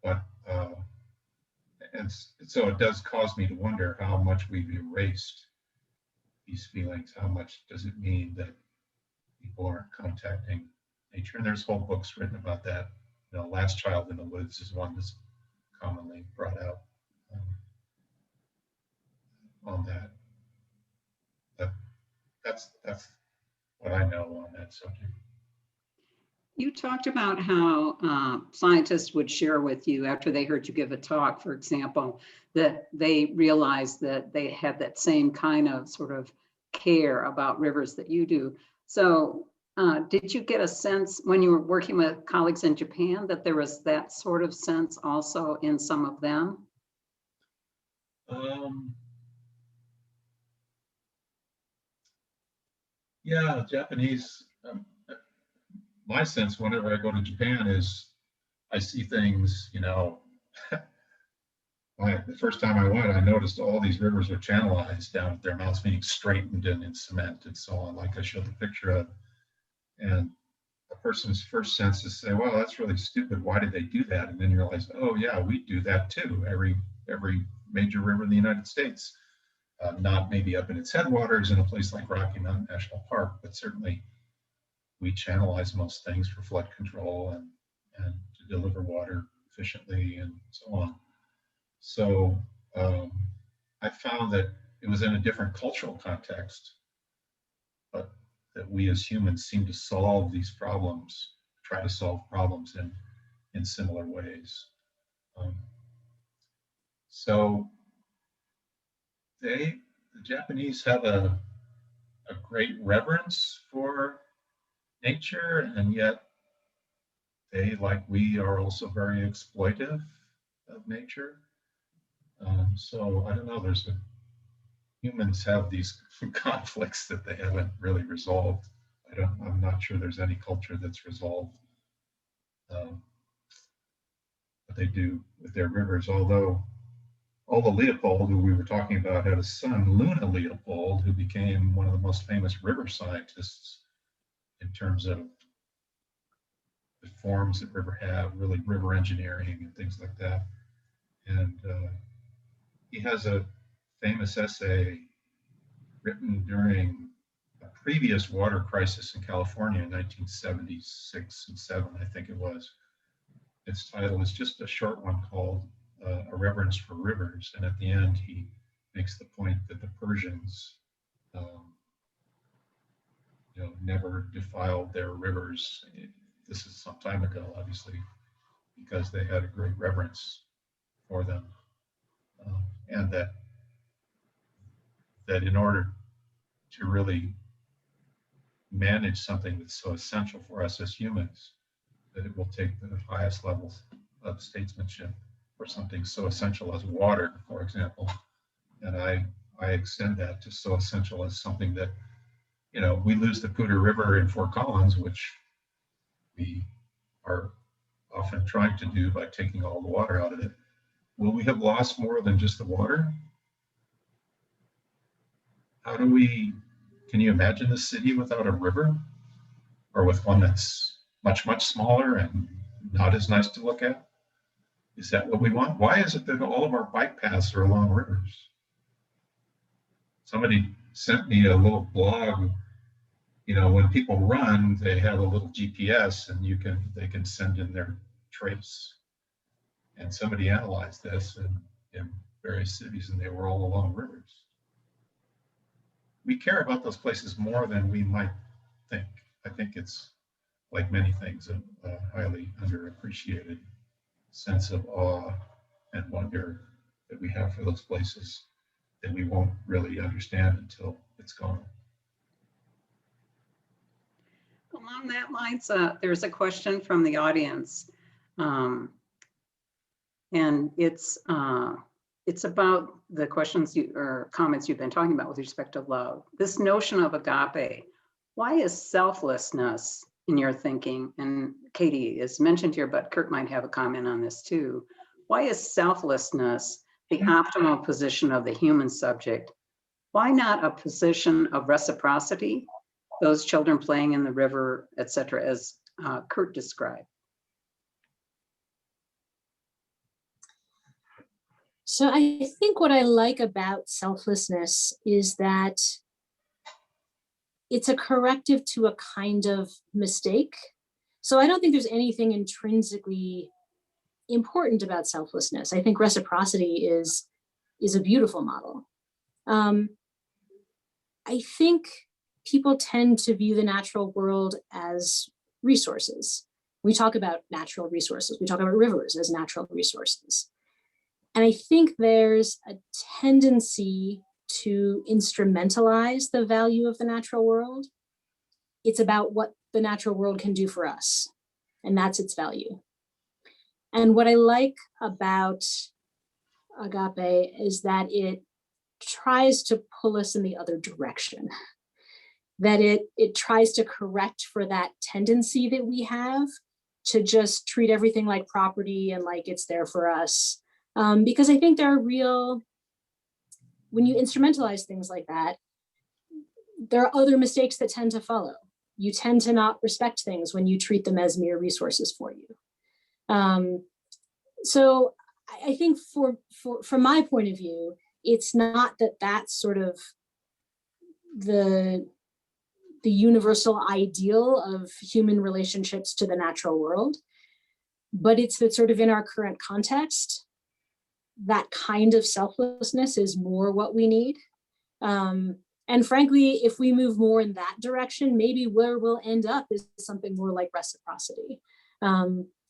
But and so it does cause me to wonder how much we've erased these feelings. How much does it mean that people aren't contacting nature? And there's whole books written about that. Last Child in the Woods is one that's commonly brought out on that. But that's what I know on that subject. You talked about how scientists would share with you after they heard you give a talk, for example, that they realized that they had that same kind of sort of care about rivers that you do. So did you get a sense when you were working with colleagues in Japan that there was that sort of sense also in some of them? Yeah, Japanese. My sense whenever I go to Japan is I see things, you know, the first time I went, I noticed all these rivers are channelized down at their mouths, meaning straightened and in cement and so on, like I showed the picture of. And a person's first sense is say, well, that's really stupid. Why did they do that? And then you realize, oh yeah, we do that too. Every major river in the United States, not maybe up in its headwaters in a place like Rocky Mountain National Park, but certainly we channelize most things for flood control and to deliver water efficiently and so on. So I found that it was in a different cultural context, but that we as humans seem to solve these problems, try to solve problems in similar ways. So the Japanese have a great reverence for nature, and yet they, like we, are also very exploitive of nature. So I don't know, humans have these conflicts that they haven't really resolved. I'm not sure there's any culture that's resolved what they do with their rivers, although Leopold, who we were talking about, had a son, Luna Leopold, who became one of the most famous river scientists in terms of the forms that river have, really river engineering and things like that. And he has a famous essay written during a previous water crisis in California in 1976 and 7, I think it was. Its title is just a short one called A Reverence for Rivers. And at the end, he makes the point that the Persians never defiled their rivers. This is some time ago, obviously, because they had a great reverence for them. And that in order to really manage something that's so essential for us as humans, that it will take the highest levels of statesmanship for something so essential as water, for example. And I extend that to so essential as something that, we lose the Poudre River in Fort Collins, which we are often trying to do by taking all the water out of it. Will we have lost more than just the water? Can you imagine a city without a river, or with one that's much, much smaller and not as nice to look at? Is that what we want? Why is it that all of our bike paths are along rivers? Somebody sent me a little blog. When people run, they have a little GPS, and they can send in their trace. And somebody analyzed this in various cities, and they were all along rivers. We care about those places more than we might think. I think it's, like many things, a highly underappreciated sense of awe and wonder that we have for those places that we won't really understand until it's gone. Along that lines, there's a question from the audience. And it's about the questions or comments you've been talking about with respect to love. This notion of agape, why is selflessness in your thinking, and Katie is mentioned here, but Kurt might have a comment on this too. Why is selflessness the optimal position of the human subject? Why not a position of reciprocity? Those children playing in the river, etc., as Kurt described. So I think what I like about selflessness is that it's a corrective to a kind of mistake. So I don't think there's anything intrinsically important about selflessness. I think reciprocity is a beautiful model. I think people tend to view the natural world as resources. We talk about natural resources. We talk about rivers as natural resources. And I think there's a tendency to instrumentalize the value of the natural world. It's about what the natural world can do for us, and that's its value. And what I like about agape is that it tries to pull us in the other direction, that it tries to correct for that tendency that we have to just treat everything like property and like it's there for us. Because I think there are real, when you instrumentalize things like that, there are other mistakes that tend to follow. You tend to not respect things when you treat them as mere resources for you. So I think from my point of view, it's not that that's sort of the universal ideal of human relationships to the natural world, but it's that sort of in our current context, that kind of selflessness is more what we need. And frankly, if we move more in that direction, maybe where we'll end up is something more like reciprocity.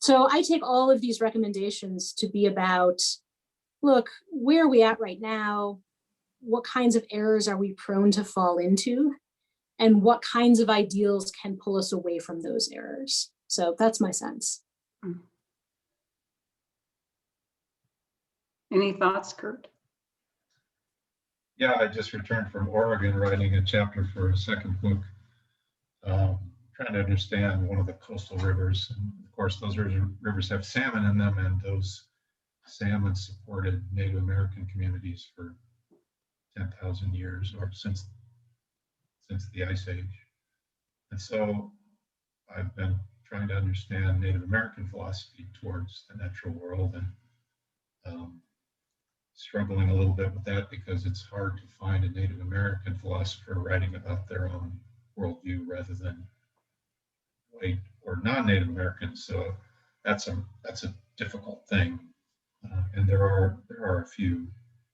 So I take all of these recommendations to be about, look, where are we at right now? What kinds of errors are we prone to fall into? And what kinds of ideals can pull us away from those errors? So that's my sense. Any thoughts, Kurt? Yeah, I just returned from Oregon writing a chapter for a second book, trying to understand one of the coastal rivers. And of course, those rivers have salmon in them, and those salmon supported Native American communities for 10,000 years, or since the Ice Age. And so I've been trying to understand Native American philosophy towards the natural world, and struggling a little bit with that because it's hard to find a Native American philosopher writing about their own worldview rather than white or non-Native Americans. So that's a difficult thing, and there are a few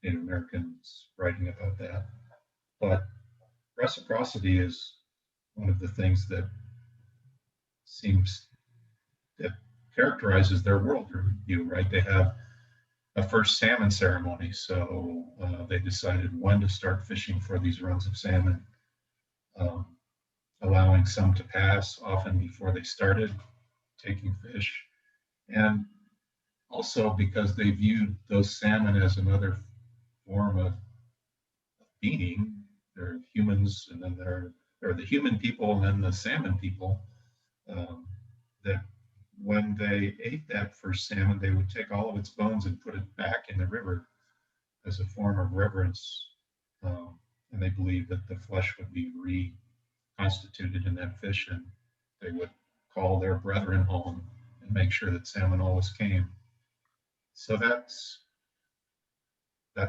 Native Americans writing about that. But reciprocity is one of the things that characterizes their worldview, right? They have a first salmon ceremony, so they decided when to start fishing for these runs of salmon, allowing some to pass often before they started taking fish, and also because they viewed those salmon as another form of being. They're humans, and then there are the human people and then the salmon people, that when they ate that first salmon, they would take all of its bones and put it back in the river as a form of reverence. And they believed that the flesh would be reconstituted in that fish, and they would call their brethren home and make sure that salmon always came. So that's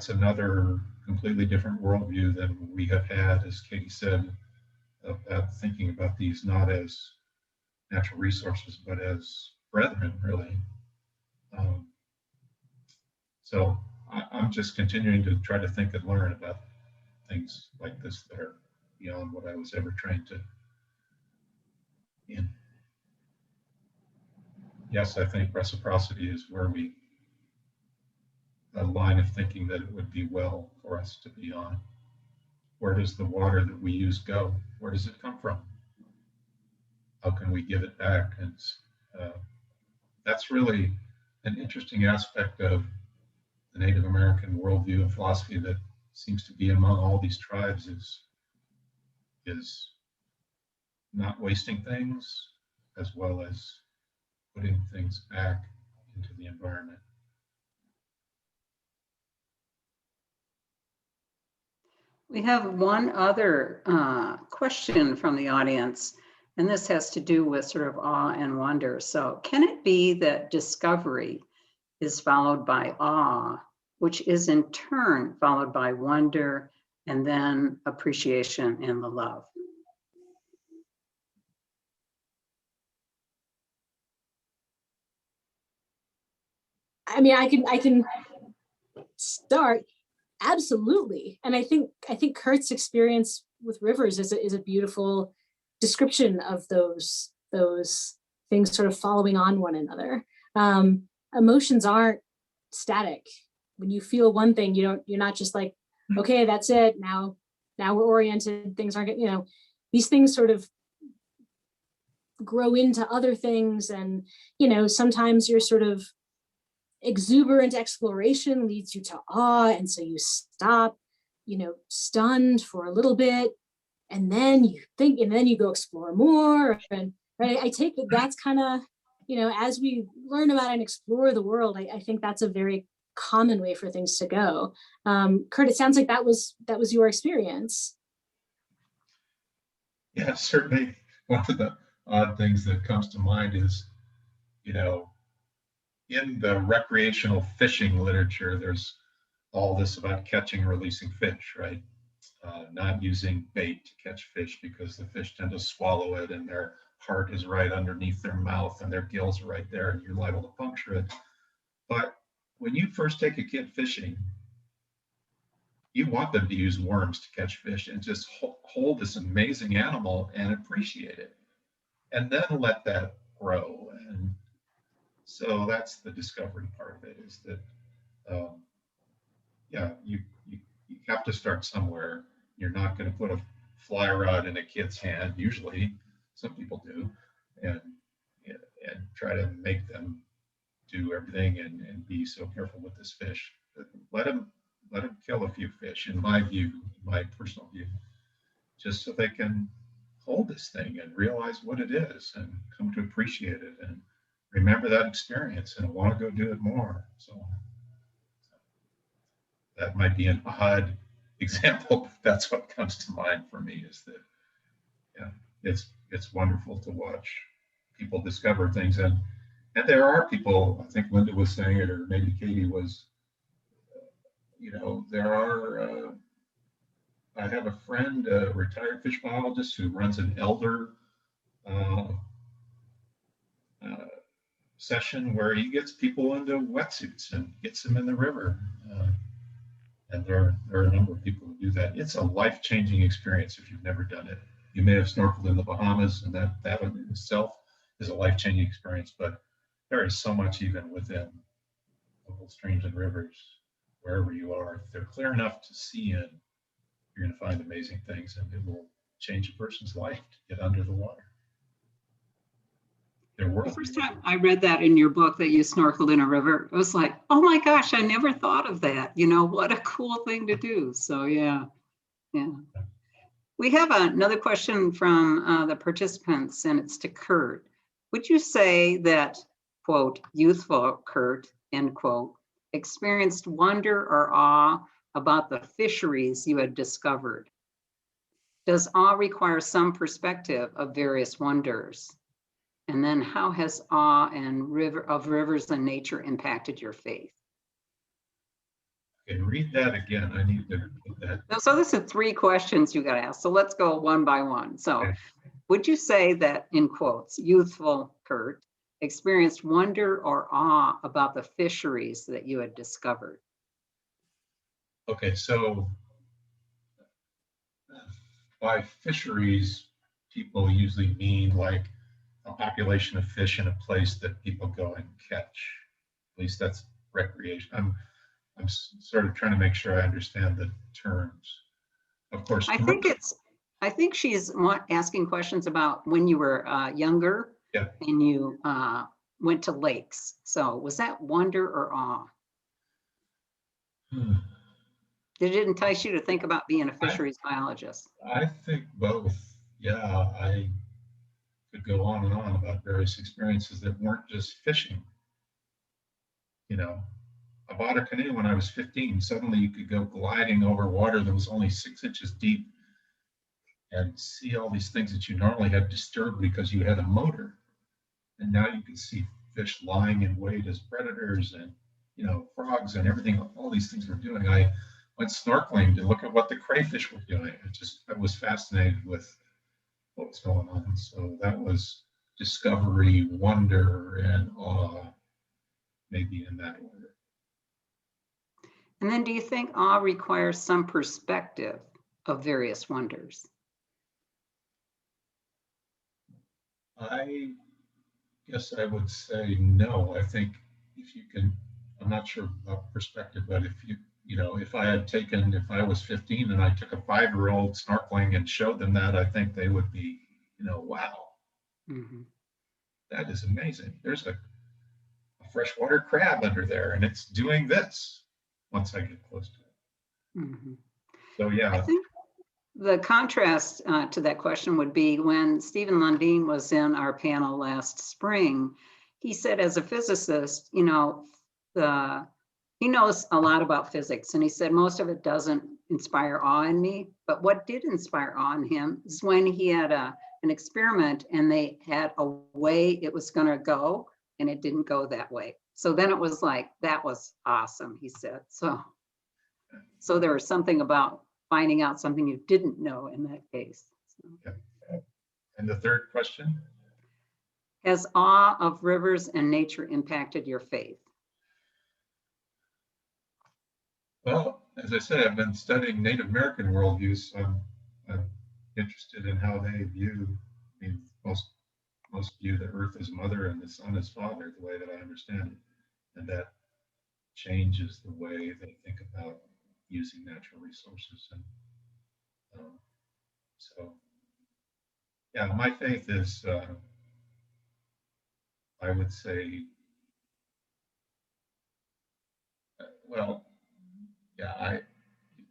another completely different worldview than we have had, as Katie said, about thinking about these not as natural resources, but as brethren, really. So I'm just continuing to try to think and learn about things like this that are beyond what I was ever trained to in. Yes, I think reciprocity is where a line of thinking that it would be well for us to be on. Where does the water that we use go? Where does it come from? How can we give it back? And that's really an interesting aspect of the Native American worldview and philosophy that seems to be among all these tribes, is not wasting things as well as putting things back into the environment. We have one other question from the audience, and this has to do with sort of awe and wonder. So can it be that discovery is followed by awe, which is in turn followed by wonder and then appreciation and the love? I mean, I can start. Absolutely. And I think Kurt's experience with rivers is a beautiful description of those things sort of following on one another. Emotions aren't static. When you feel one thing, you're not just like, okay, that's it. Now we're oriented. Things aren't, these things sort of grow into other things. And, sometimes you're sort of exuberant exploration leads you to awe, and so you stop, stunned for a little bit, and then you think, and then you go explore more. And right, I take it that's kind of, as we learn about and explore the world, I think that's a very common way for things to go. Kurt, it sounds like that was your experience. Yeah, certainly. One of the odd things that comes to mind is, in the recreational fishing literature, there's all this about catching and releasing fish, right? Not using bait to catch fish because the fish tend to swallow it and their heart is right underneath their mouth and their gills are right there and you're liable to puncture it. But when you first take a kid fishing, you want them to use worms to catch fish and just hold this amazing animal and appreciate it, and then let that grow. And so that's the discovery part of it, is that, you have to start somewhere. You're not going to put a fly rod in a kid's hand, usually. Some people do, and try to make them do everything and be so careful with this fish. Let them kill a few fish, in my view, my personal view, just so they can hold this thing and realize what it is and come to appreciate it and remember that experience and want to go do it more. So that might be an odd example, but that's what comes to mind for me, is that, it's wonderful to watch people discover things. And there are people, I think Linda was saying it, or maybe Katie was, there are, I have a friend, a retired fish biologist, who runs an elder session where he gets people into wetsuits and gets them in the river. And there are a number of people who do that. It's a life-changing experience if you've never done it. You may have snorkeled in the Bahamas, and that in itself is a life-changing experience, but there is so much even within local streams and rivers, wherever you are. If they're clear enough to see in, you're going to find amazing things, and it will change a person's life to get under the water. The first time I read that in your book, that you snorkeled in a river, it was like, oh my gosh, I never thought of that. What a cool thing to do. So yeah. We have another question from the participants, and it's to Kurt. Would you say that, quote, youthful Kurt, end quote, experienced wonder or awe about the fisheries you had discovered? Does awe require some perspective of various wonders? And then how has awe and rivers and nature impacted your faith? Okay, read that again. I need to repeat that. So this is 3 questions you got to ask. So let's go one by one. So Okay. Would you say that, in quotes, youthful Kurt experienced wonder or awe about the fisheries that you had discovered? Okay, so by fisheries, people usually mean like a population of fish in a place that people go and catch. At least that's recreation. I'm sort of trying to make sure I understand the terms. Of course, I think she's asking questions about when you were younger, yeah, and you went to lakes. So was that wonder or awe? Did it entice you to think about being a fisheries biologist? I think both. Yeah, I could go on and on about various experiences that weren't just fishing. I bought a canoe when I was 15. Suddenly you could go gliding over water that was only 6 inches deep and see all these things that you normally had disturbed because you had a motor. And now you can see fish lying in wait as predators, and frogs and everything. All these things were doing. I went snorkeling to look at what the crayfish were doing. I was fascinated with what was going on. So that was discovery, wonder, and awe, maybe in that order. And then do you think awe requires some perspective of various wonders? I guess I would say no. I think if you can, I'm not sure about perspective, but if I was 15 and I took a 5-year-old snorkeling and showed them that, I think they would be, wow, that is amazing. There's a freshwater crab under there and it's doing this once I get close to it. So yeah. I think the contrast to that question would be when Stephen Lundeen was in our panel last spring, he said, as a physicist, you know, he knows a lot about physics, and he said most of it doesn't inspire awe in me, but what did inspire awe in him is when he had an experiment and they had a way it was going to go and it didn't go that way. So then it was like, that was awesome, he said. So there was something about finding out something you didn't know in that case. So. Yeah. And the third question? Has awe of rivers and nature impacted your faith? Well, as I said, I've been studying Native American worldviews, so I'm interested in how they view, I mean, most view the earth as mother and the sun as father, the way that I understand it. And that changes the way they think about using natural resources. And so, yeah, my faith is, I would say, well, yeah,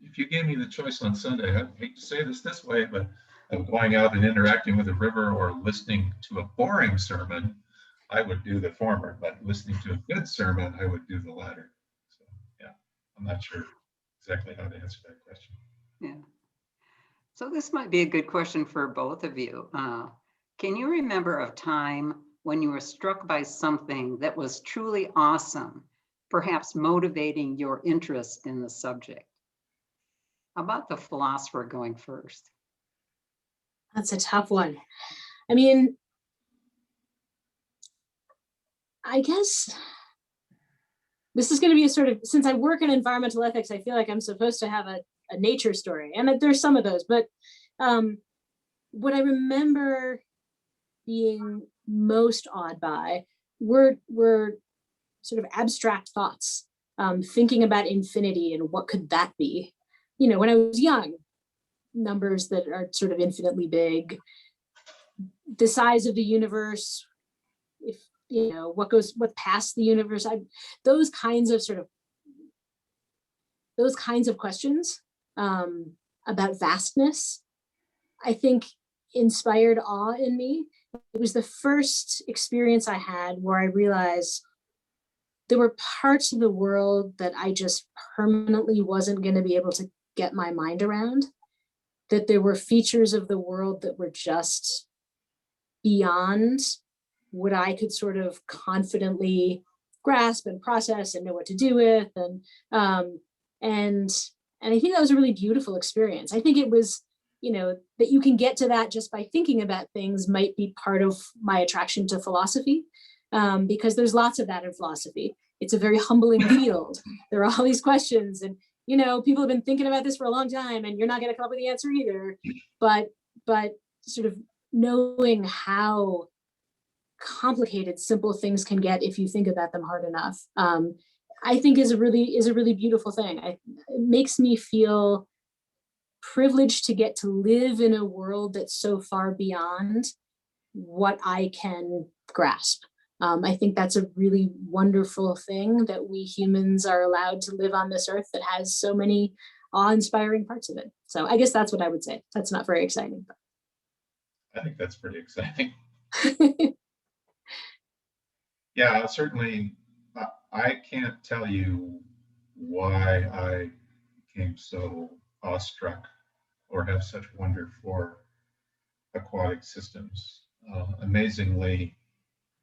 if you gave me the choice on Sunday, I hate to say this way, but of going out and interacting with a river or listening to a boring sermon, I would do the former, but listening to a good sermon, I would do the latter. So, yeah, I'm not sure exactly how to answer that question. Yeah. So this might be a good question for both of you. Can you remember a time when you were struck by something that was truly awesome, perhaps motivating your interest in the subject? How about the philosopher going first? That's a tough one. I mean, I guess this is going to be a sort of, since I work in environmental ethics, I feel like I'm supposed to have a nature story, and there's some of those, but what I remember being most awed by were sort of abstract thoughts, thinking about infinity and what could that be. You know, when I was young, numbers that are sort of infinitely big, the size of the universe, if you know what past the universe, those kinds of questions about vastness, I think inspired awe in me. It was the first experience I had where I realized there were parts of the world that I just permanently wasn't going to be able to get my mind around, that there were features of the world that were just beyond what I could sort of confidently grasp and process and know what to do with. And I think that was a really beautiful experience. I think it was, you know, that you can get to that just by thinking about things might be part of my attraction to philosophy, because there's lots of that in philosophy. It's a very humbling field. There are all these questions, and you know, people have been thinking about this for a long time, and you're not going to come up with the answer either. But sort of knowing how complicated simple things can get if you think about them hard enough, I think is a really beautiful thing. It makes me feel privileged to get to live in a world that's so far beyond what I can grasp. I think that's a really wonderful thing, that we humans are allowed to live on this earth that has so many awe-inspiring parts of it. So I guess that's what I would say. That's not very exciting, but I think that's pretty exciting. Yeah, certainly. I can't tell you why I became so awestruck or have such wonder for aquatic systems. Amazingly,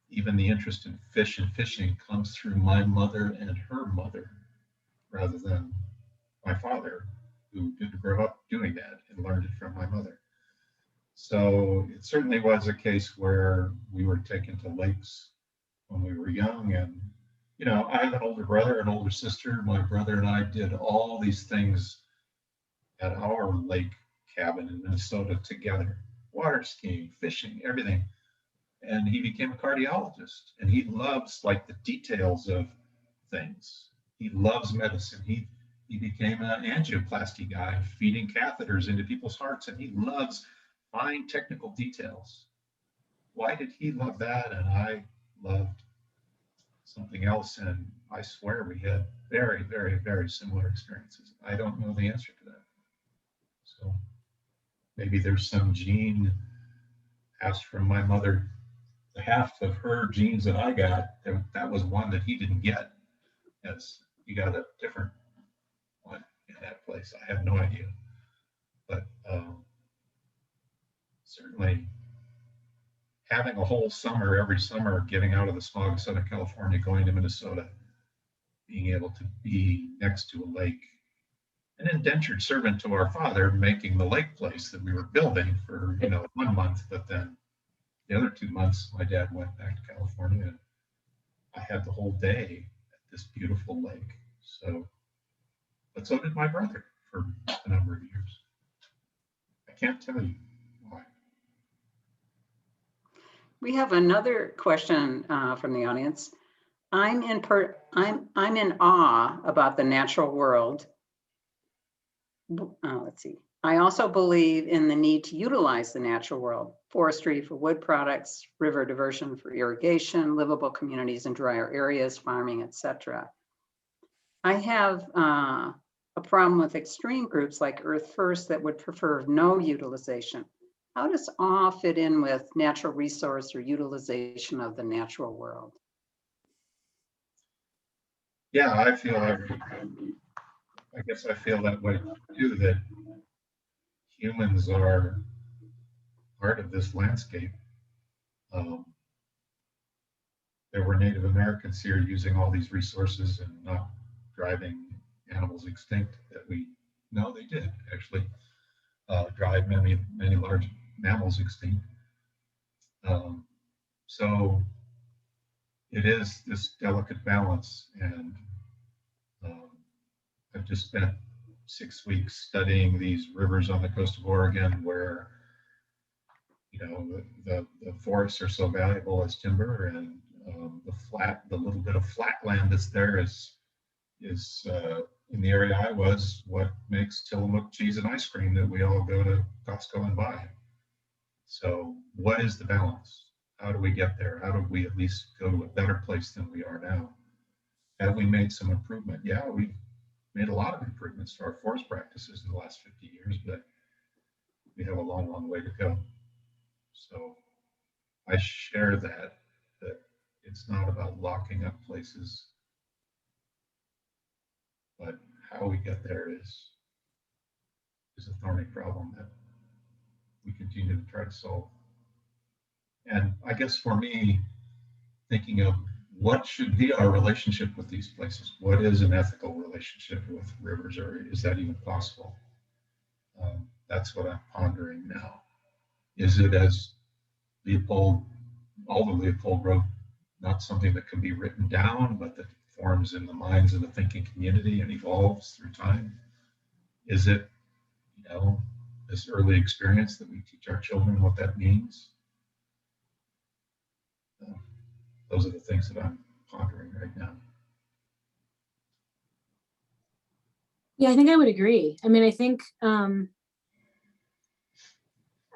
even the interest in fish and fishing comes through my mother and her mother, rather than my father, who didn't grow up doing that and learned it from my mother. So it certainly was a case where we were taken to lakes when we were young. And, you know, I have an older brother, an older sister. My brother and I did all these things at our lake cabin in Minnesota together: water skiing, fishing, everything. And he became a cardiologist, and he loves like the details of things. He loves medicine. He became an angioplasty guy, feeding catheters into people's hearts, and he loves fine technical details. Why did he love that and I loved something else? And I swear we had very, very, very similar experiences. I don't know the answer to that. So maybe there's some gene passed from my mother the half of her genes that I got, that was one that he didn't get, as he got a different one in that place. I have no idea, but certainly having a whole summer, every summer, getting out of the smog of Southern California, going to Minnesota, being able to be next to a lake, an indentured servant to our father, making the lake place that we were building for 1 month, but then the other 2 months, my dad went back to California, and I had the whole day at this beautiful lake. So, but so did my brother for a number of years. I can't tell you why. We have another question from the audience. I'm in awe about the natural world. Let's see. I also believe in the need to utilize the natural world, forestry for wood products, river diversion for irrigation, livable communities in drier areas, farming, etc. I have a problem with extreme groups like Earth First that would prefer no utilization. How does awe fit in with natural resource or utilization of the natural world? Yeah, I guess I feel that way too, that humans are part of this landscape. There were Native Americans here using all these resources and not driving animals extinct that we know they did actually drive many large mammals extinct. So it is this delicate balance, and I've just spent 6 weeks studying these rivers on the coast of Oregon where the forests are so valuable as timber, and the little bit of flat land that's there is in the area I was what makes Tillamook cheese and ice cream that we all go to Costco and buy. So what is the balance? How do we get there? How do we at least go to a better place than we are now? Have we made some improvement? Yeah, we've made a lot of improvements to our forest practices in the last 50 years, but we have a long way to go. So I share that it's not about locking up places, but how we get there is a thorny problem that we continue to try to solve. And I guess for me, thinking of what should be our relationship with these places, what is an ethical relationship with rivers, or is that even possible? That's what I'm pondering now. Is it, as Leopold wrote, not something that can be written down, but that forms in the minds of the thinking community and evolves through time? Is it, this early experience that we teach our children what that means? Those are the things that I'm pondering right now. Yeah, I think I would agree. I mean, I think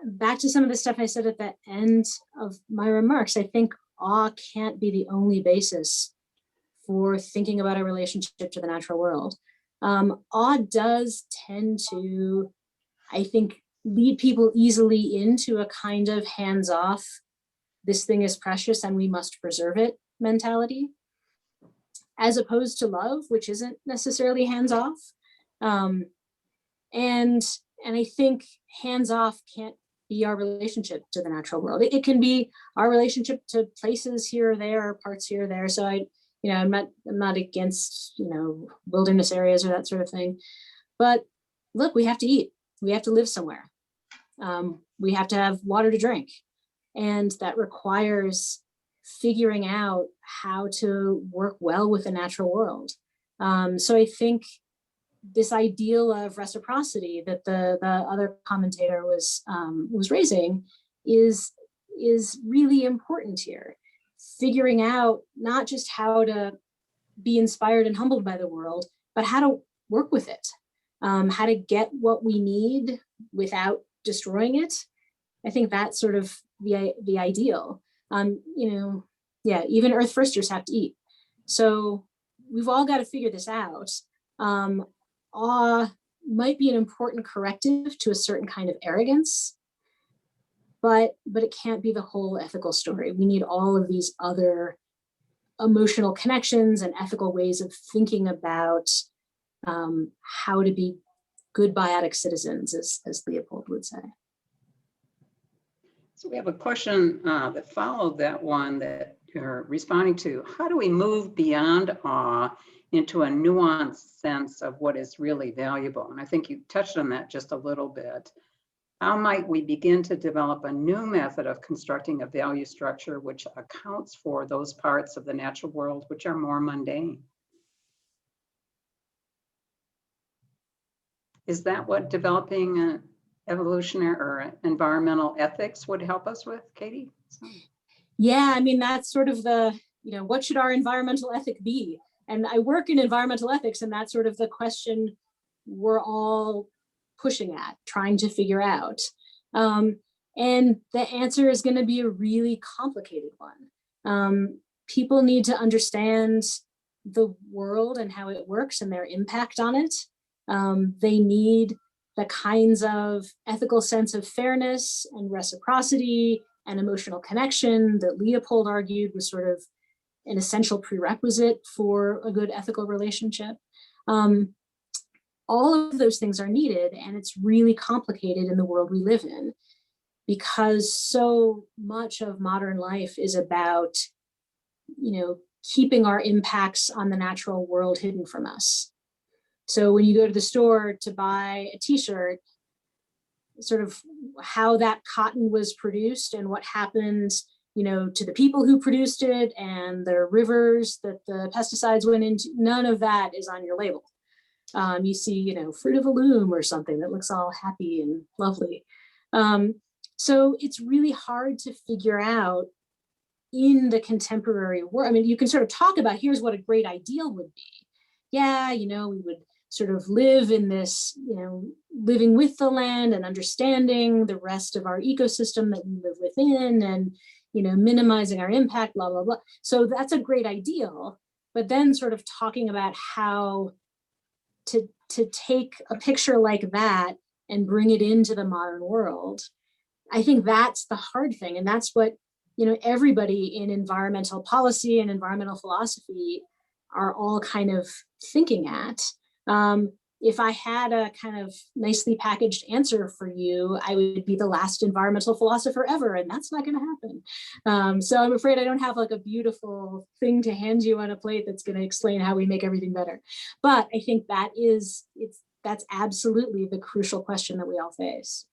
back to some of the stuff I said at the end of my remarks, I think awe can't be the only basis for thinking about a relationship to the natural world. Awe does tend to, I think, lead people easily into a kind of hands-off, this thing is precious and we must preserve it mentality, as opposed to love, which isn't necessarily hands-off. And I think hands-off can't be our relationship to the natural world. It can be our relationship to places here or there, parts here or there. So I'm not against, wilderness areas or that sort of thing. But look, we have to eat. We have to live somewhere. We have to have water to drink. And that requires figuring out how to work well with the natural world. So I think this ideal of reciprocity that the other commentator was raising is really important here. Figuring out not just how to be inspired and humbled by the world, but how to work with it, how to get what we need without destroying it. I think that's sort of the ideal. Even Earth Firsters have to eat. So we've all got to figure this out. Awe might be an important corrective to a certain kind of arrogance. but it can't be the whole ethical story. We need all of these other emotional connections and ethical ways of thinking about how to be good biotic citizens, as Leopold would say. So we have a question that followed that one that you're responding to. How do we move beyond awe into a nuanced sense of what is really valuable? And I think you touched on that just a little bit. How might we begin to develop a new method of constructing a value structure which accounts for those parts of the natural world which are more mundane? Is that what developing evolutionary or environmental ethics would help us with, Katie? Yeah, I mean, that's sort of the, what should our environmental ethic be? And I work in environmental ethics, and that's sort of the question we're all pushing at, trying to figure out. And the answer is going to be a really complicated one. People need to understand the world and how it works and their impact on it. They need the kinds of ethical sense of fairness and reciprocity and emotional connection that Leopold argued was sort of an essential prerequisite for a good ethical relationship. All of those things are needed, and it's really complicated in the world we live in, because so much of modern life is about, keeping our impacts on the natural world hidden from us. So when you go to the store to buy a t-shirt, sort of how that cotton was produced and what happened, to the people who produced it and the rivers that the pesticides went into, none of that is on your label. You see, fruit of a loom or something that looks all happy and lovely. So it's really hard to figure out in the contemporary world. I mean, you can sort of talk about, here's what a great ideal would be. Yeah, we would sort of live in this, living with the land and understanding the rest of our ecosystem that we live within, and, minimizing our impact, blah, blah, blah. So that's a great ideal, but then sort of talking about how to take a picture like that and bring it into the modern world, I think that's the hard thing. And that's what, everybody in environmental policy and environmental philosophy are all kind of thinking at. If I had a kind of nicely packaged answer for you, I would be the last environmental philosopher ever, and that's not going to happen. So I'm afraid I don't have like a beautiful thing to hand you on a plate that's going to explain how we make everything better. But I think that's absolutely the crucial question that we all face.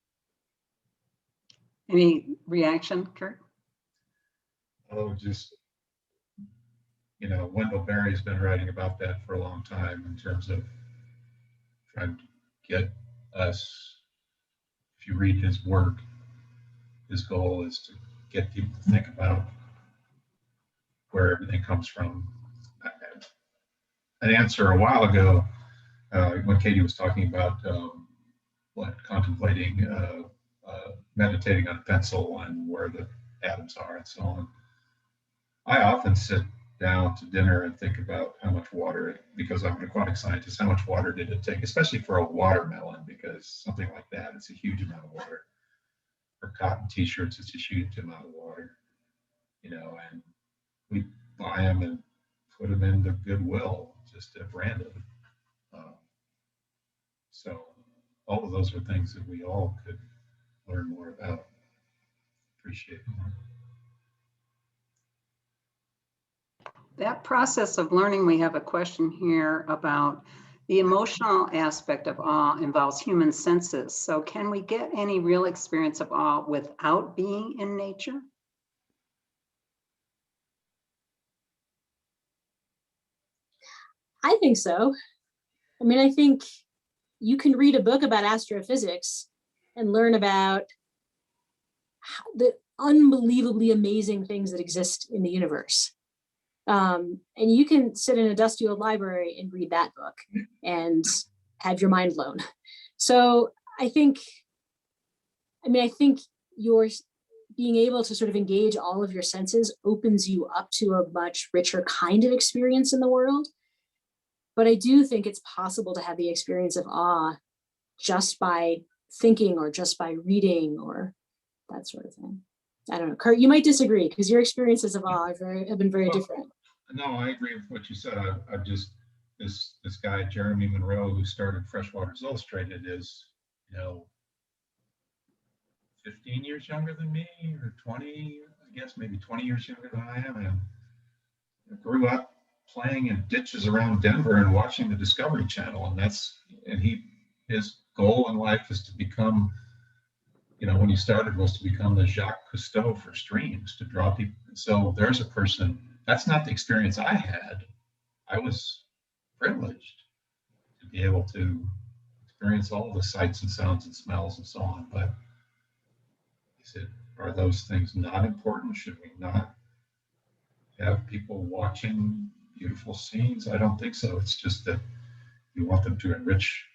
Any reaction, Kurt? Oh, just, Wendell Berry's been writing about that for a long time in terms of trying to get us, if you read his work, his goal is to get people to think about where everything comes from. An answer a while ago, when Katie was talking about contemplating, meditating on a pencil and where the atoms are and so on. I often sit down to dinner and think about how much water, because I'm an aquatic scientist, how much water did it take, especially for a watermelon, because something like that, it's a huge amount of water. For cotton t-shirts, it's a huge amount of water, and we buy them and put them into Goodwill just at random. So all of those are things that we all could learn more about, appreciate more. That process of learning, we have a question here about the emotional aspect of awe involves human senses. So can we get any real experience of awe without being in nature? I think so. I mean, I think you can read a book about astrophysics and learn about the unbelievably amazing things that exist in the universe. And you can sit in a dusty old library and read that book and have your mind blown. So I think you're being able to sort of engage all of your senses opens you up to a much richer kind of experience in the world. But I do think it's possible to have the experience of awe just by thinking or just by reading or sort of thing. I don't know, Kurt, you might disagree because your experiences of awe have been very Well, different. No, I agree with what you said. I've just, this guy, Jeremy Monroe, who started Freshwaters Illustrated, is, 15 years younger than me, or 20, I guess, maybe 20 years younger than I am. And I grew up playing in ditches around Denver and watching the Discovery Channel. And his goal in life is to become, when he started, was to become the Jacques Cousteau for streams, to draw people. So there's a person, that's not the experience I had. I was privileged to be able to experience all the sights and sounds and smells and so on. But are those things not important? Should we not have people watching beautiful scenes? I don't think so. It's just that you want them to enrich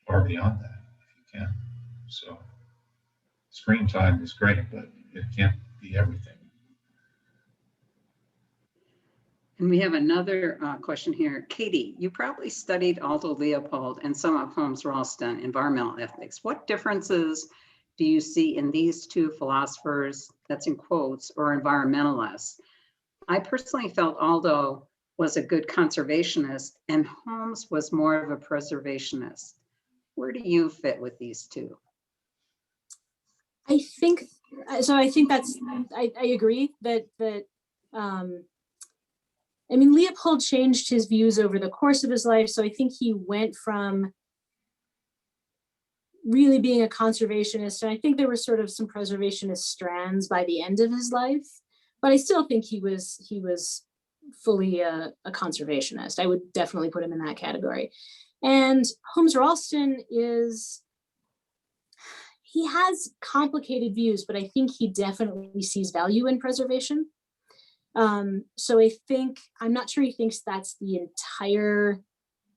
far beyond that if you can. So screen time is great, but it can't be everything. And we have another question here. Katie, you probably studied Aldo Leopold and some of Holmes Ralston, environmental ethics. What differences do you see in these two philosophers, that's in quotes, or environmentalists? I personally felt Aldo was a good conservationist and Holmes was more of a preservationist. Where do you fit with these two? I think that's, I agree that Leopold changed his views over the course of his life. So I think he went from really being a conservationist, and I think there were sort of some preservationist strands by the end of his life, but I still think he was fully a conservationist. I would definitely put him in that category. And Holmes Ralston he has complicated views, but I think he definitely sees value in preservation. So I think, I'm not sure he thinks that's the entire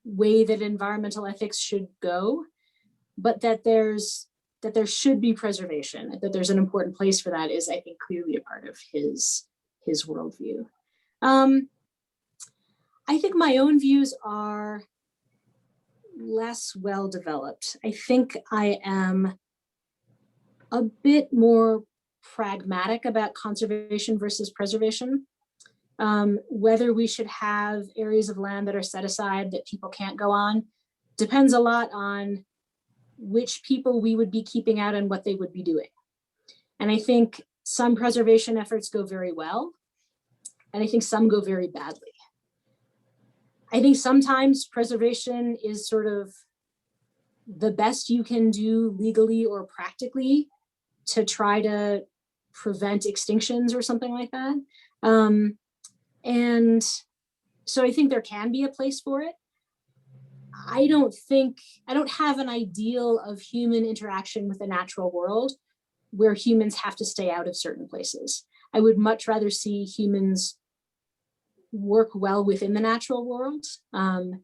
way that environmental ethics should go, but that there should be preservation, that there's an important place for that is, I think, clearly a part of his worldview. I think my own views are less well developed. I think I am a bit more pragmatic about conservation versus preservation. Whether we should have areas of land that are set aside that people can't go on depends a lot on which people we would be keeping out and what they would be doing. And I think some preservation efforts go very well, and I think some go very badly. I think sometimes preservation is sort of the best you can do legally or practically to try to prevent extinctions or something like that. And so I think there can be a place for it. I don't have an ideal of human interaction with the natural world where humans have to stay out of certain places. I would much rather see humans work well within the natural world. And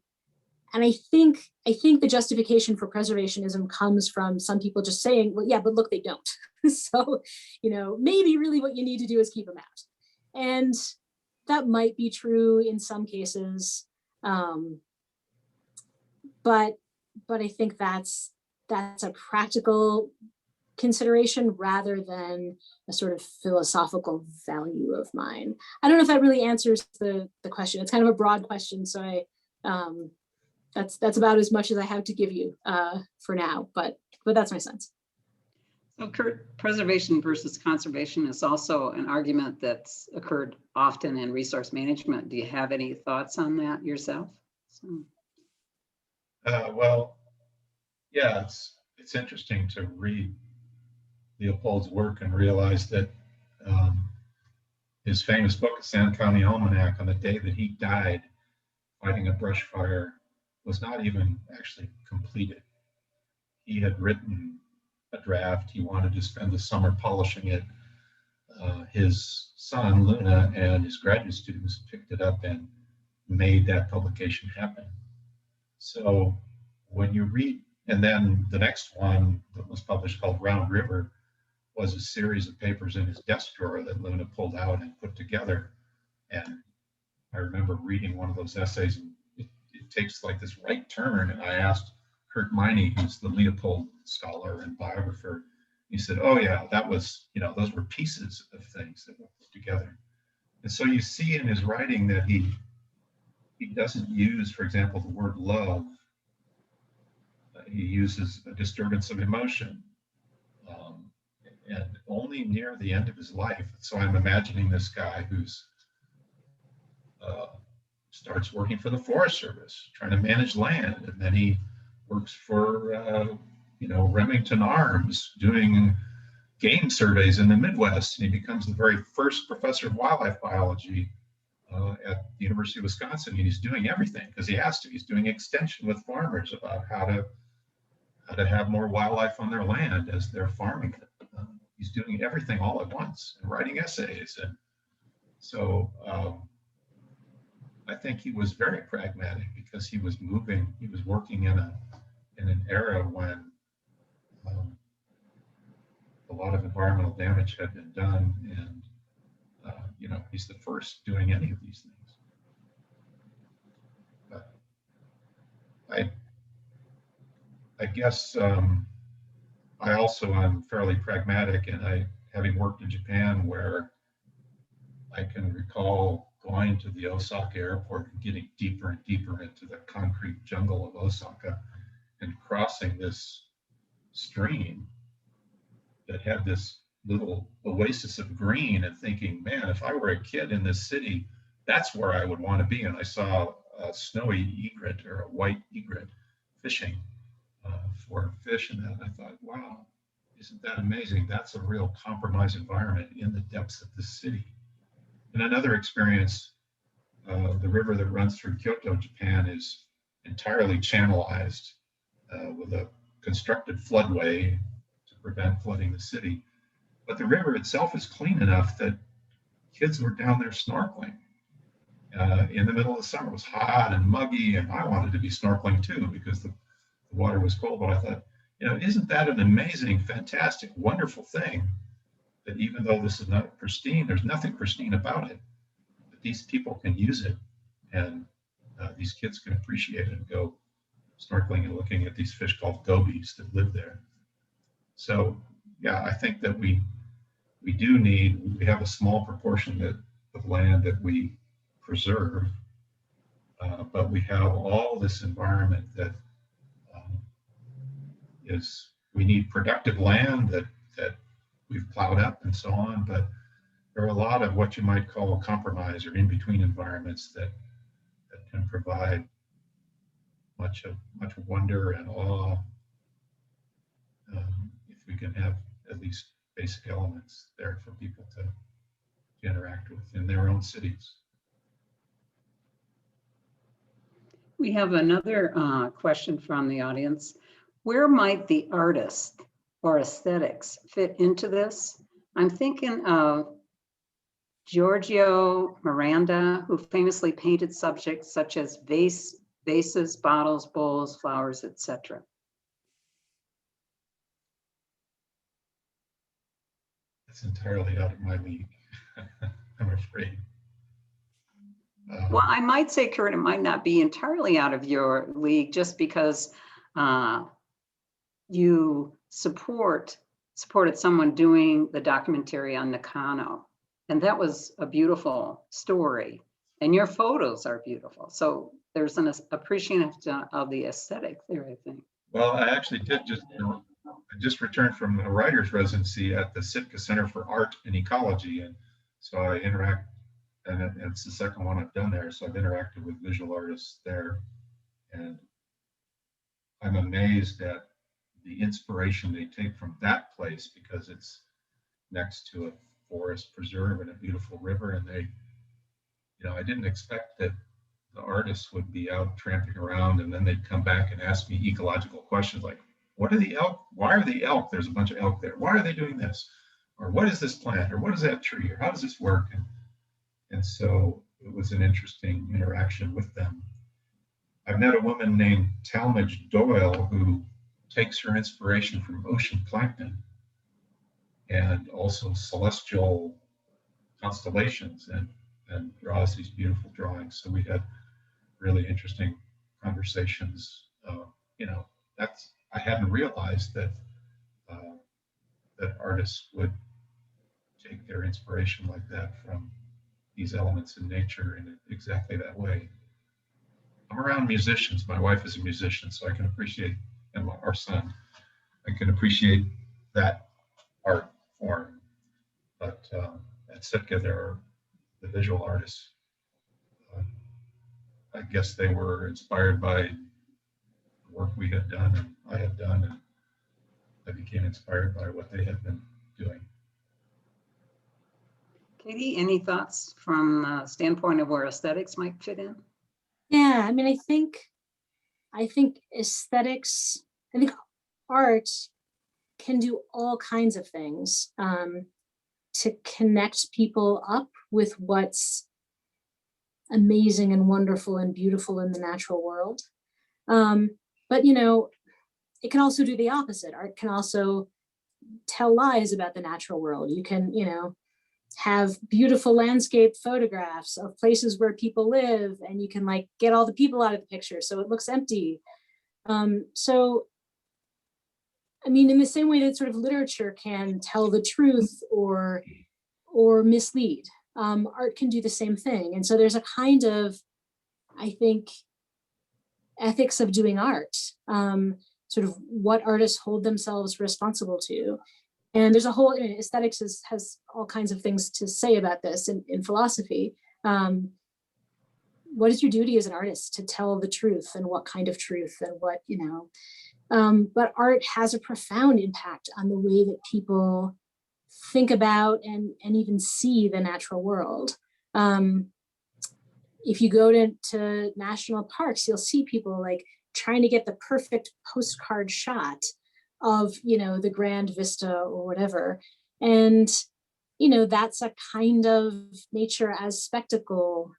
I think the justification for preservationism comes from some people just saying, well, yeah, but look, they don't. So, maybe really what you need to do is keep them out. And that might be true in some cases. But I think that's a practical consideration rather than a sort of philosophical value of mine. I don't know if that really answers the question. It's kind of a broad question, so that's about as much as I have to give you for now. But that's my sense. So Kurt, preservation versus conservation is also an argument that's occurred often in resource management. Do you have any thoughts on that yourself? Well, yeah, it's interesting to read Leopold's work and realize that his famous book, Sand County Almanac, on the day that he died fighting a brush fire, was not even actually completed. He had written a draft. He wanted to spend the summer polishing it. His son, Luna, and his graduate students picked it up and made that publication happen. So when you read, and then the next one that was published called Round River was a series of papers in his desk drawer that Luna pulled out and put together. And I remember reading one of those essays, and it takes like this right turn. And I asked Kurt Miney, who's the Leopold scholar and biographer, He said, oh yeah, that was, those were pieces of things that were put together. And so you see in his writing that he doesn't use, for example, the word love. He uses a disturbance of emotion. And only near the end of his life. So I'm imagining this guy who's starts working for the Forest Service, trying to manage land, and then he works for Remington Arms, doing game surveys in the Midwest, and he becomes the very first professor of wildlife biology at the University of Wisconsin. And he's doing everything because he has to. He's doing extension with farmers about how to have more wildlife on their land as they're farming it. He's doing everything all at once and writing essays. And so I think he was very pragmatic because he was working in an era when a lot of environmental damage had been done. And, he's the first doing any of these things. But I guess I also am fairly pragmatic, and having worked in Japan, where I can recall going to the Osaka airport and getting deeper and deeper into the concrete jungle of Osaka and crossing this stream that had this little oasis of green, and thinking, man, if I were a kid in this city, that's where I would want to be. And I saw a snowy egret or a white egret fishing for fish, and that I thought, wow, isn't that amazing? That's a real compromised environment in the depths of the city. And another experience, the river that runs through Kyoto, Japan, is entirely channelized with a constructed floodway to prevent flooding the city. But the river itself is clean enough that kids were down there snorkeling in the middle of the summer. It was hot and muggy, and I wanted to be snorkeling too because the water was cold. But I thought, isn't that an amazing, fantastic, wonderful thing that even though this is not pristine, there's nothing pristine about it, but these people can use it, and these kids can appreciate it and go snorkeling and looking at these fish called gobies that live there. So yeah, I think that we have a small proportion of land that we preserve, but we have all this environment that we need productive land that we've plowed up and so on, but there are a lot of what you might call compromise or in-between environments that can provide much wonder and awe if we can have at least basic elements there for people to interact with in their own cities. We have another question from the audience. Where might the artist or aesthetics fit into this? I'm thinking of Giorgio Miranda, who famously painted subjects such as vases, bottles, bowls, flowers, etc. It's entirely out of my league, I'm afraid. Well, I might say, Kurt, it might not be entirely out of your league just because you supported someone doing the documentary on Nakano. And that was a beautiful story. And your photos are beautiful. So there's an appreciation of the aesthetic there, I think. Well, I actually did just returned from a writer's residency at the Sitka Center for Art and Ecology. And so I interact, and it's the second one I've done there. So I've interacted with visual artists there. And I'm amazed at the inspiration they take from that place because it's next to a forest preserve and a beautiful river. And they, I didn't expect that the artists would be out tramping around and then they'd come back and ask me ecological questions like, what are the elk? Why are the elk? There's a bunch of elk there. Why are they doing this? Or what is this plant? Or what is that tree? Or how does this work? And so it was an interesting interaction with them. I've met a woman named Talmadge Doyle who takes her inspiration from ocean plankton and also celestial constellations and draws these beautiful drawings. So we had really interesting conversations. I hadn't realized that that artists would take their inspiration like that from these elements in nature in exactly that way. I'm around musicians. My wife is a musician, so I can appreciate, and our son, I can appreciate that art form. But at Sitka, there are the visual artists. I guess they were inspired by the work we had done and I had done, and I became inspired by what they had been doing. Katie, any thoughts from the standpoint of where aesthetics might fit in? Yeah, I mean, I think aesthetics, I think art can do all kinds of things to connect people up with what's amazing and wonderful and beautiful in the natural world. But, you know, it can also do the opposite. Art can also tell lies about the natural world. You can, you know, have beautiful landscape photographs of places where people live, and you can like get all the people out of the picture so it looks empty. So, I mean, in the same way that sort of literature can tell the truth or mislead, art can do the same thing. And so there's a kind of, I think, ethics of doing art, sort of what artists hold themselves responsible to. And there's a whole, aesthetics has all kinds of things to say about this in philosophy. What is your duty as an artist to tell the truth, and what kind of truth, and what, you know, but art has a profound impact on the way that people think about and even see the natural world. If you go to national parks, you'll see people like trying to get the perfect postcard shot of, you know, the grand vista or whatever. And, you know, that's a kind of nature as spectacle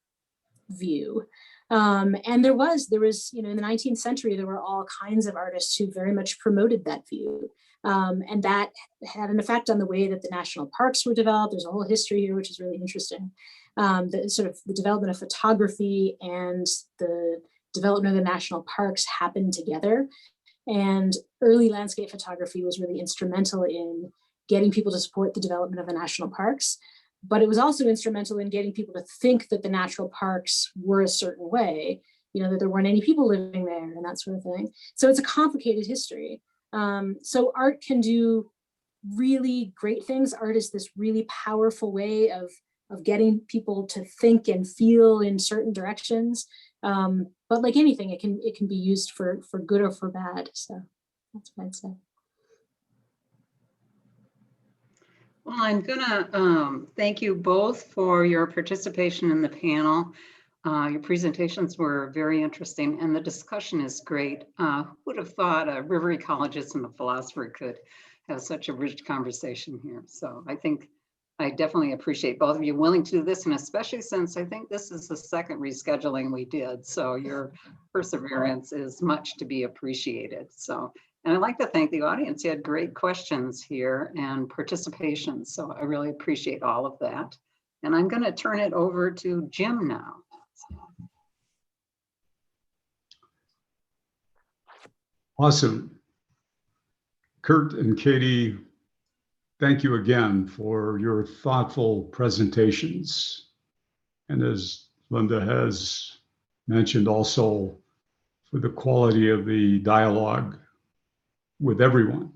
view. And there was, you know, in the 19th century, there were all kinds of artists who very much promoted that view. And that had an effect on the way that the national parks were developed. There's a whole history here, which is really interesting. The sort of the development of photography and the development of the national parks happened together. And early landscape photography was really instrumental in getting people to support the development of the national parks. But it was also instrumental in getting people to think that the natural parks were a certain way, you know, that there weren't any people living there and that sort of thing. So it's a complicated history. So art can do really great things. Art is this really powerful way of getting people to think and feel in certain directions. But like anything, it can be used for good or for bad. So that's what I'd say. Well, I'm gonna thank you both for your participation in the panel. Your presentations were very interesting and the discussion is great. Who would have thought a river ecologist and a philosopher could have such a rich conversation here? So I think I definitely appreciate both of you willing to do this, and especially since I think this is the second rescheduling we did. So your perseverance is much to be appreciated. So, and I'd like to thank the audience. You had great questions here and participation. So I really appreciate all of that. And I'm going to turn it over to Jim now. Awesome. Kurt and Katie, thank you again for your thoughtful presentations. And as Linda has mentioned, also for the quality of the dialogue with everyone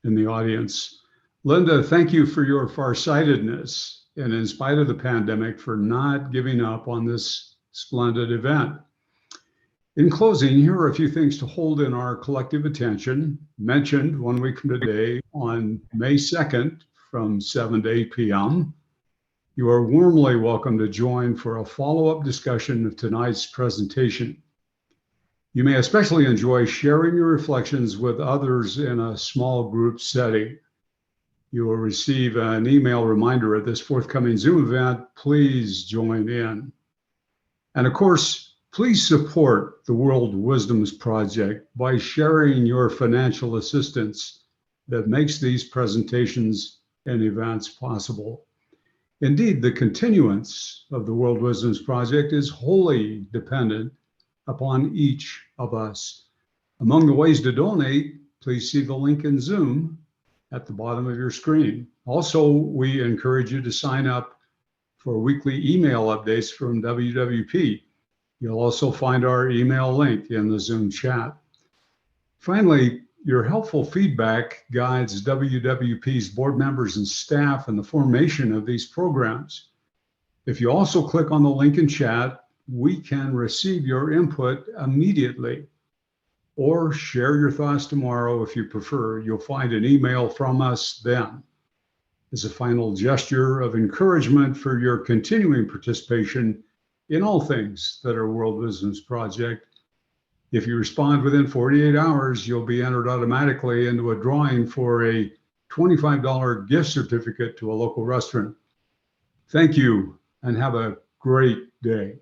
in the audience. Linda, thank you for your farsightedness and, in spite of the pandemic, for not giving up on this splendid event. In closing, here are a few things to hold in our collective attention. Mentioned 1 week from today, on May 2nd from 7 to 8 p.m. You are warmly welcome to join for a follow-up discussion of tonight's presentation. You may especially enjoy sharing your reflections with others in a small group setting. You will receive an email reminder at this forthcoming Zoom event. Please join in. And of course, please support the World Wisdoms Project by sharing your financial assistance that makes these presentations and events possible. Indeed, the continuance of the World Wisdoms Project is wholly dependent upon each of us. Among the ways to donate, please see the link in Zoom. at the bottom of your screen. Also, we encourage you to sign up for weekly email updates from WWP. You'll also find our email link in the Zoom chat. Finally, your helpful feedback guides WWP's board members and staff in the formation of these programs. If you also click on the link in chat, we can receive your input immediately, or share your thoughts tomorrow if you prefer. You'll find an email from us then. As a final gesture of encouragement for your continuing participation in all things that are World Wisdom's Project, if you respond within 48 hours, you'll be entered automatically into a drawing for a $25 gift certificate to a local restaurant. Thank you and have a great day.